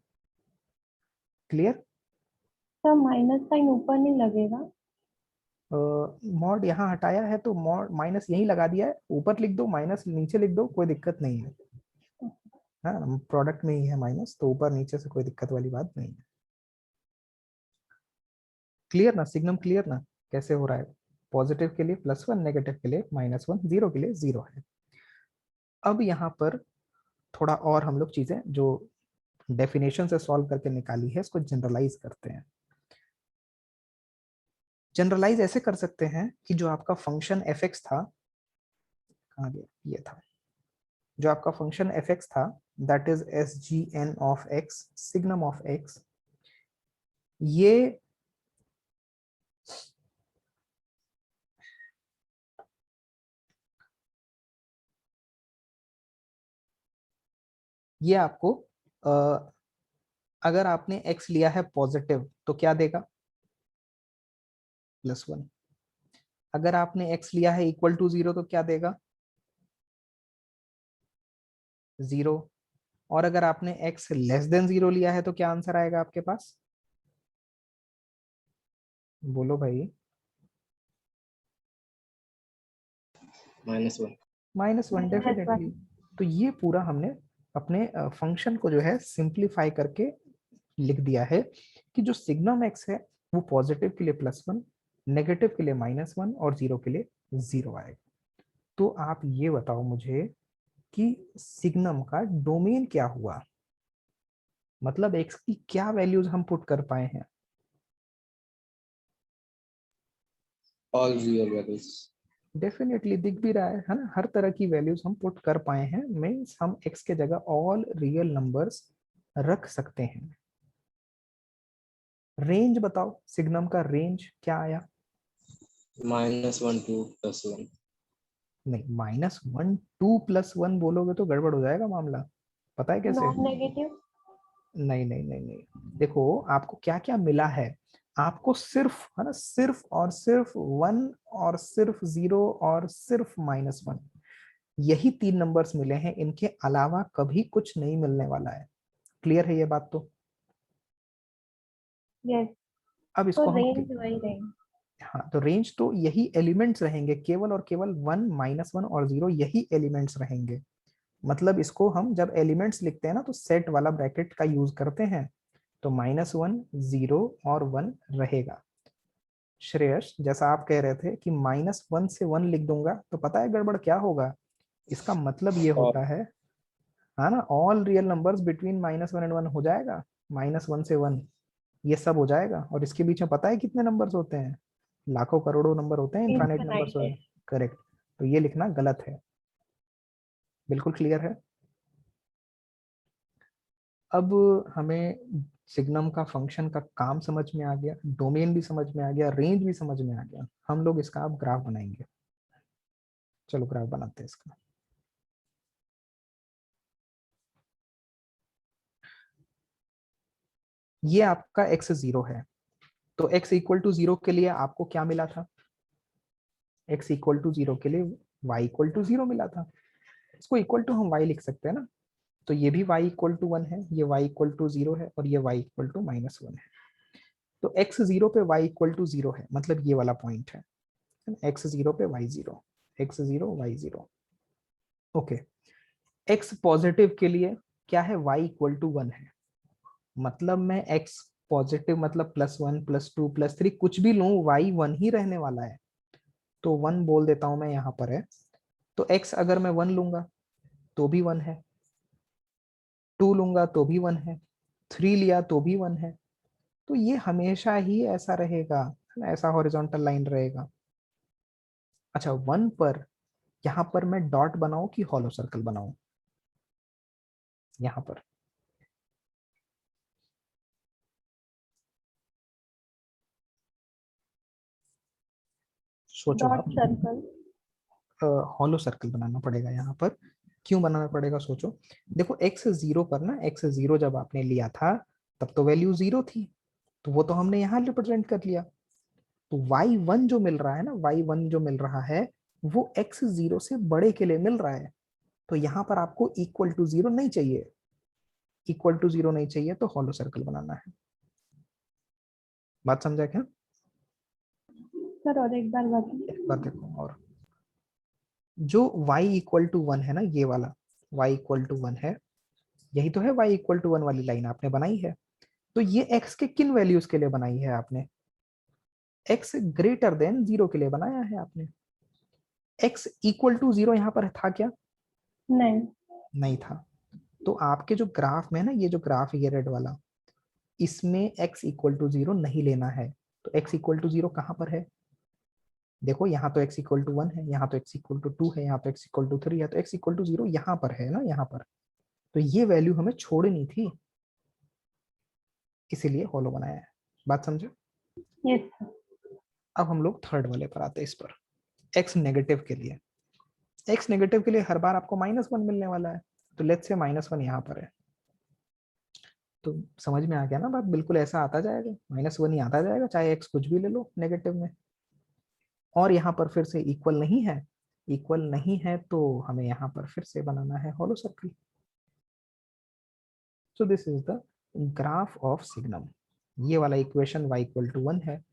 क्लियर। तो माइनस साइन ऊपर नहीं लगेगा? मॉड यहाँ हटाया है तो मॉड माइनस यही लगा दिया है, ऊपर लिख दो माइनस नीचे लिख दो, कोई दिक्कत नहीं है। हाँ प्रोडक्ट में ही है माइनस, तो ऊपर नीचे से कोई दिक्कत वाली बात नहीं है। क्लियर ना, सिग्नम क्लियर ना, कैसे हो रहा है, पॉजिटिव के लिए +1, नेगेटिव के लिए -1, जीरो के लिए 0 है। अब यहाँ पर थोड़ा और हम लोग चीजें जो डेफिनेशन से सॉल्व करके निकाली है इसको जनरलाइज करते हैं। जनरलाइज ऐसे कर सकते हैं कि जो आपका फंक्शन एफ एक्स था, कहाँ गया, ये था, जो आपका फंक्शन एफ एक्स था that is s g n of x, signum of x, ये आपको अगर आपने x लिया है पॉजिटिव तो क्या देगा, +1। अगर आपने x लिया है इक्वल टू 0 तो क्या देगा, 0। और अगर आपने x लेस देन 0 लिया है तो क्या आंसर आएगा आपके पास, बोलो भाई, -1 -1 डेफिनेटली। तो ये पूरा हमने अपने फंक्शन को जो है सिंप्लीफाई करके लिख दिया है कि जो सिग्नम x है वो पॉजिटिव के लिए +1, नेगेटिव के लिए -1 और 0 के लिए 0 आएगा। तो आप ये बताओ मुझे कि सिग्नम का डोमेन क्या हुआ, मतलब x की क्या वैल्यूज हम पुट कर पाए हैं, all real values डेफिनेटली दिख भी रहा है ना, हर तरह की वैल्यूज हम पुट कर पाए हैं, मीन्स हम x के जगह ऑल रियल नंबर्स रख सकते हैं। रेंज बताओ, सिग्नम का रेंज क्या आया, -1 to +1 नहीं -1 2 +1 बोलोगे तो गड़बड़ हो जाएगा मामला, पता है कैसे, नॉन नेगेटिव। नहीं नहीं नहीं नहीं, देखो आपको क्या क्या मिला है, आपको सिर्फ है ना, सिर्फ और सिर्फ 1 और सिर्फ 0 और सिर्फ -1, यही 3 नंबर्स मिले हैं, इनके अलावा कभी कुछ नहीं मिलने वाला है। क्लियर है ये बात तो। यस। अब तो इसको हम रेंज वही रहेगी। हाँ तो रेंज तो यही एलिमेंट्स रहेंगे, केवल और केवल 1 -1 और 0 यही एलिमेंट्स रहेंगे। मतलब इसको हम जब एलिमेंट्स लिखते हैं ना तो सेट वाला ब्रैकेट का यूज करते हैं, तो -1 0 और 1 रहेगा। श्रेयस जैसा आप कह रहे थे कि -1 से 1 लिख दूंगा तो पता है गड़बड़ क्या होगा, इसका मतलब ये और होता है ना, all real numbers between -1 and 1 हो जाएगा, -1 से 1 ये सब हो जाएगा, और इसके बीच में पता है कितने नंबर्स होते हैं, लाखों करोड़ों नंबर होते हैं, इनफाइनाइट नंबर्स होते इनफाइनाइट। हैं। करेक्ट, तो ये लिखना गलत है, बिल्कुल क्लियर है। अब हमें सिग्नम का फंक्शन का काम समझ में आ गया, डोमेन भी समझ में आ गया, रेंज भी समझ में आ गया, हम लोग इसका अब ग्राफ बनाएंगे। चलो ग्राफ बनाते हैं इसका। ये आपका x 0 है, तो x इक्वल टू 0 के लिए आपको क्या मिला था? x इक्वल टू 0 के लिए y इक्वल टू 0 मिला था। इसको इक्वल टू हम y लिख सकते हैं ना, तो ये भी y इक्वल टू 1 है, ये y इक्वल टू 0 है, और ये y इक्वल टू -1 है। तो x 0 पे y इक्वल टू 0 है, मतलब ये वाला पॉइंट है, x 0 पे y 0, x 0 y 0। Okay, x positive के लिए क्या है? y इक्वल टू 1 है, मतलब मैं x पॉजिटिव मतलब +1 +2 +3 कुछ भी लूं, y 1 ही रहने वाला है, तो 1 बोल देता हूं मैं यहाँ पर है। तो x अगर मैं 1 लूंगा तो भी 1 है, 2 लूंगा तो भी 1 है, 3 लिया तो भी 1 है। तो ये हमेशा ही ऐसा रहेगा, ऐसा हॉरिजॉन्टल लाइन रहेगा। अच्छा, 1 पर यहाँ पर मैं डॉट बनाऊं कि हॉलो सर्कल बनाऊं? यहाँ पर सोचो डॉट आप, सर्कल। हॉलो सर्कल बनाना पड़ेगा यहाँ पर। क्यों बनाना पड़ेगा सोचो। देखो x 0 पर ना, x 0 जब आपने लिया था तब तो वैल्यू 0 थी, तो वो तो हमने यहाँ रिप्रेजेंट कर लिया। तो y1 जो मिल रहा है ना, y1 जो मिल रहा है वो x 0 से बड़े के लिए मिल रहा है। तो यहाँ पर आपको इक्वल टू 0 नहीं चाहिए, इक्वल टू 0 नहीं चाहिए, तो हॉलो सर्कल बनाना है। बात समझा क्या? सर और एक बार बताइए। एक बार देखो, और जो y इक्वल टू 1 है ना, ये वाला y इक्वल टू 1 है, यही तो है y इक्वल टू 1 वाली लाइन आपने बनाई है। तो ये x के किन वैल्यूज के लिए बनाई है आपने? x ग्रेटर देन 0 के लिए बनाया है आपने। x इक्वल टू 0 यहाँ पर था क्या? नहीं। नहीं था। तो आपके जो ग्राफ में है ना, ये जो ग्राफ है ये रेड वाला, इसमें x इक्वल टू 0 नहीं लेना है। तो x इक्वल टू 0 कहाँ पर है? देखो, यहाँ तो x इक्वल टू 1 है, यहाँ तो x इक्वल टू 2 है, यहाँ तो x इक्वल टू 3 है, तो x इक्वल टू 0 यहाँ पर है ना, यहाँ पर। तो ये वैल्यू हमें छोड़नी थी, इसीलिए हॉलो बनाया है। बात समझे? Yes sir. अब हम लोग थर्ड वाले पर आते हैं, इस पर x नेगेटिव के लिए। x नेगेटिव के लिए हर बार आपको -1 मिलने वाला है, तो लेट्स से -1 यहाँ पर है। तो समझ में आ गया ना बात, बिल्कुल ऐसा आता जाएगा, -1 ही आता जाएगा, चाहे x कुछ भी ले लो नेगेटिव में। और यहाँ पर फिर से इक्वल नहीं है, इक्वल नहीं है तो हमें यहाँ पर फिर से बनाना है hollow circle. So this is the graph of signum. ये वाला इक्वेशन y इक्वल टू 1 है,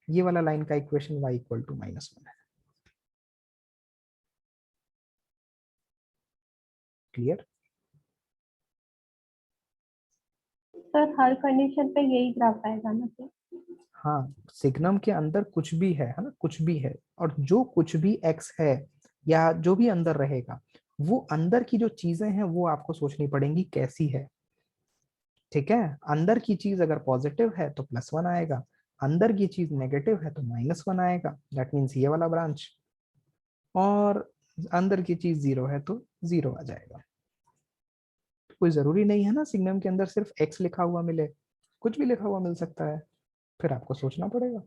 ये वाला लाइन का इक्वेशन y इक्वल टू -1 है। क्लियर? सर हर कंडीशन पे यही ग्राफ आएगा ना सर? हाँ, सिग्नम के अंदर कुछ भी है ना, कुछ भी है, और जो कुछ भी x है या जो भी अंदर रहेगा, वो अंदर की जो चीजें हैं वो आपको सोचनी पड़ेंगी कैसी है। ठीक है, अंदर की चीज अगर पॉजिटिव है तो +1 आएगा, अंदर की चीज नेगेटिव है तो -1 आएगा, दैट मीन्स ये वाला ब्रांच। और अंदर की चीज 0 है तो 0 आ जाएगा। कोई जरूरी नहीं है ना सिग्नम के अंदर सिर्फ x लिखा हुआ मिले, कुछ भी लिखा हुआ मिल सकता है, फिर आपको सोचना पड़ेगा।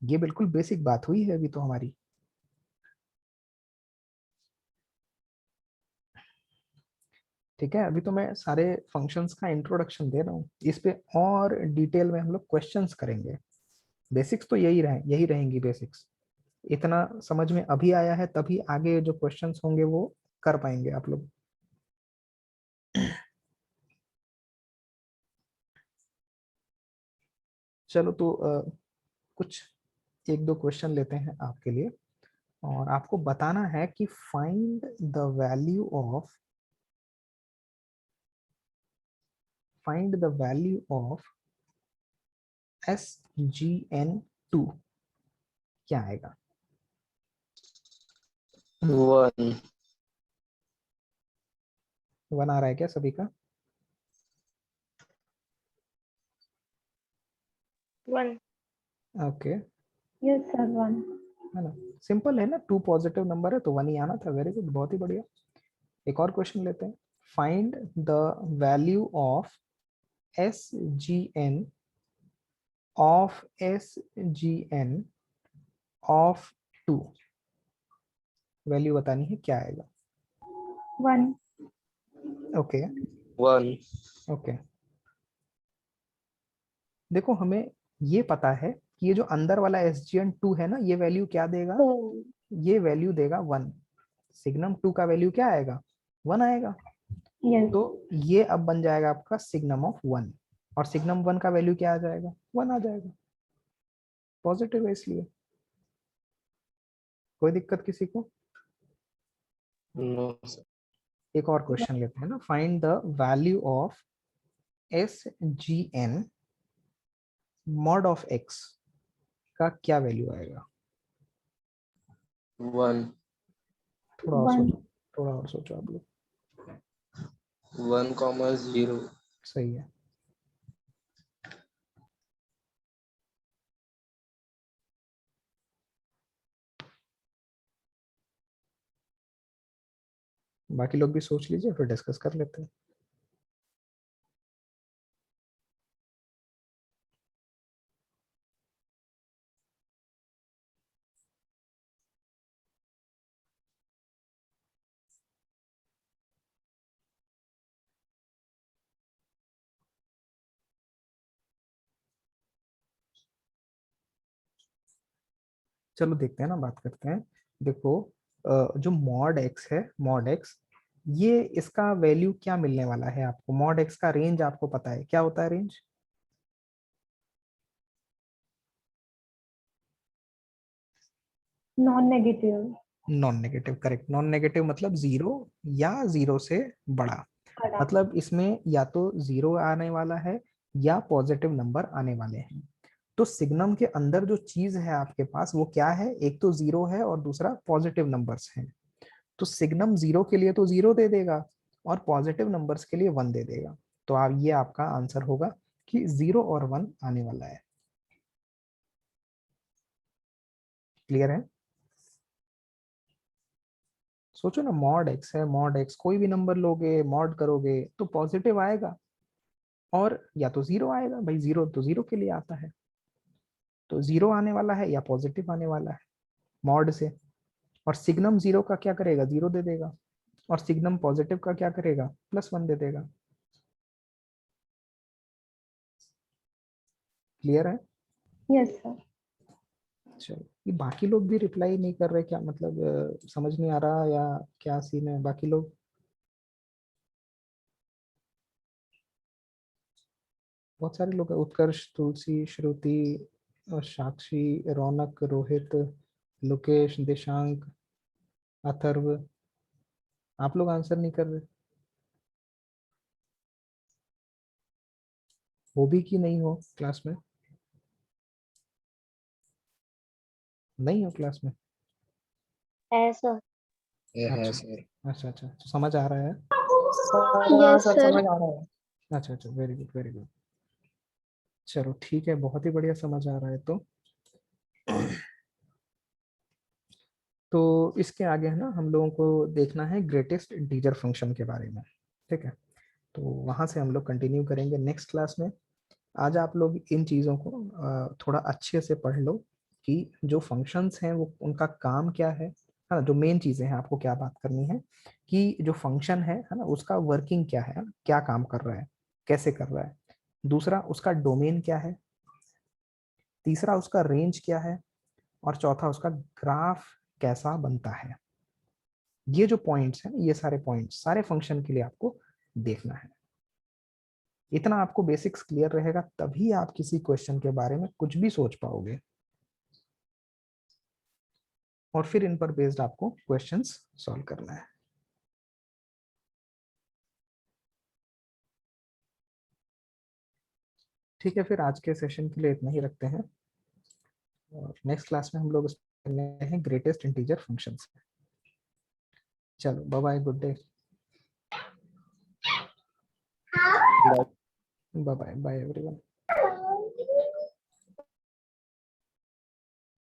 ये बिल्कुल बेसिक बात हुई है अभी तो हमारी। ठीक है, अभी तो मैं सारे फंक्शंस का इंट्रोडक्शन दे रहा हूँ, इस पे और डिटेल में हम लोग क्वेश्चंस करेंगे। बेसिक्स तो यही रहेंगी बेसिक्स। इतना समझ में अभी आया है, तभी आगे जो क्वेश्चंस होंगे वो कर पाएंगे आप लोग। चलो तो कुछ एक दो क्वेश्चन लेते हैं आपके लिए, और आपको बताना है कि find the value of SGN2 क्या आएगा? 1 1 आ रहा है क्या सभी का? 1। Okay, yes sir 1। है ना, सिंपल है ना, 2 पॉजिटिव नंबर है तो 1 ही आना था। वेरी गुड, बहुत ही बढ़िया। एक और क्वेश्चन लेते हैं। Find the value of SGN of 2। Value बतानी है, क्या आएगा? 1। ओके 1 ओके, देखो हमें ये पता है कि ये जो अंदर वाला SGN2 है ना, ये वैल्यू क्या देगा, ये वैल्यू देगा 1। सिग्नम 2 का वैल्यू क्या आएगा, 1 आएगा। यस तो ये अब बन जाएगा आपका सिग्नम ऑफ 1, और सिग्नम 1 का वैल्यू क्या आ जाएगा, 1 आ जाएगा। पॉजिटिव है इसलिए। कोई दिक्कत किसी को? No sir. एक और क्वेश्चन लेते हैं ना, find the value of SGN mod of x का क्या वैल्यू आएगा? 1 थोड़ा और 1 सोचो, थोड़ा और सोचो आप लोग। 1,0 सही है। बाकी लोग भी सोच लीजिए, फिर डिस्कस कर लेते हैं। चलो देखते हैं ना, बात करते हैं। देखो जो मॉड एक्स है, मॉड एक्स, ये इसका वैल्यू क्या मिलने वाला है आपको? मॉड एक्स का रेंज आपको पता है क्या होता है range? Non negative non negative, correct. Non negative मतलब जीरो या जीरो से बड़ा। मतलब इसमें या तो जीरो आने वाला है या पॉजिटिव नंबर आने वाले हैं। तो सिग्नम के अंदर जो चीज है आपके पास वो क्या है, एक तो जीरो है और दूसरा पॉजिटिव नंबर्स हैं। तो सिग्नम जीरो के लिए तो जीरो दे देगा और पॉजिटिव नंबर्स के लिए 1 दे देगा। तो आप, ये आपका आंसर होगा कि 0 और 1 आने वाला है। क्लियर है? सोचो ना, मॉड एक्स है, मॉड एक्स कोई भी नंबर लोगे मॉड करोगे तो पॉजिटिव आएगा और या तो जीरो आएगा। भाई जीरो तो जीरो के लिए आता है, तो जीरो आने वाला है या पॉजिटिव आने वाला है मॉड से। और सिग्नम जीरो का क्या करेगा, जीरो दे देगा, और सिग्नम पॉजिटिव का क्या करेगा, +1 दे देगा। क्लियर है? यस सर चलो, ये बाकी लोग भी रिप्लाई नहीं कर रहे, क्या मतलब समझ नहीं आ रहा या क्या सीन है बाकी लोग? बहुत सारे लोग हैं, उत्कर्ष, तुलसी, श्रुति और साक्षी, रौनक, रोहित, लोकेश, देशांक, अथर्व। आप लोग आंसर नहीं कर रहे, हो भी कि नहीं हो क्लास में? नहीं हो क्लास में? ऐसा है अच्छा सर। अच्छा अच्छा, तो समझ आ रहा है? हाँ यस सर सर समझ आ रहा है। अच्छा अच्छा, वेरी गुड वेरी गुड। चलो ठीक है, बहुत ही बढ़िया समझ आ रहा है। तो इसके आगे है ना, हम लोगों को देखना है ग्रेटेस्ट इंटीजर फंक्शन के बारे में। ठीक है, तो वहां से हम लोग कंटिन्यू करेंगे नेक्स्ट क्लास में। आज आप लोग इन चीज़ों को थोड़ा अच्छे से पढ़ लो कि जो फंक्शंस हैं वो उनका काम क्या है ना। जो मेन चीज़ें हैं आपको क्या बात करनी है कि जो फंक्शन है ना, उसका वर्किंग क्या है, क्या काम कर रहा है, कैसे कर रहा है। दूसरा, उसका डोमेन क्या है। तीसरा, उसका रेंज क्या है। और चौथा, उसका ग्राफ कैसा बनता है। ये जो पॉइंट्स हैं, ये सारे पॉइंट्स सारे फंक्शन के लिए आपको देखना है। इतना आपको बेसिक्स क्लियर रहेगा तभी आप किसी क्वेश्चन के बारे में कुछ भी सोच पाओगे, और फिर इन पर बेस्ड आपको क्वेश्चंस सॉल्व करना है। ठीक है, फिर आज के सेशन के लिए इतना ही रखते हैं, और नेक्स्ट क्लास में हम लोग करने हैं ग्रेटेस्ट इंटीजर फंक्शंस। चलो bye bye, good day, bye bye bye everyone.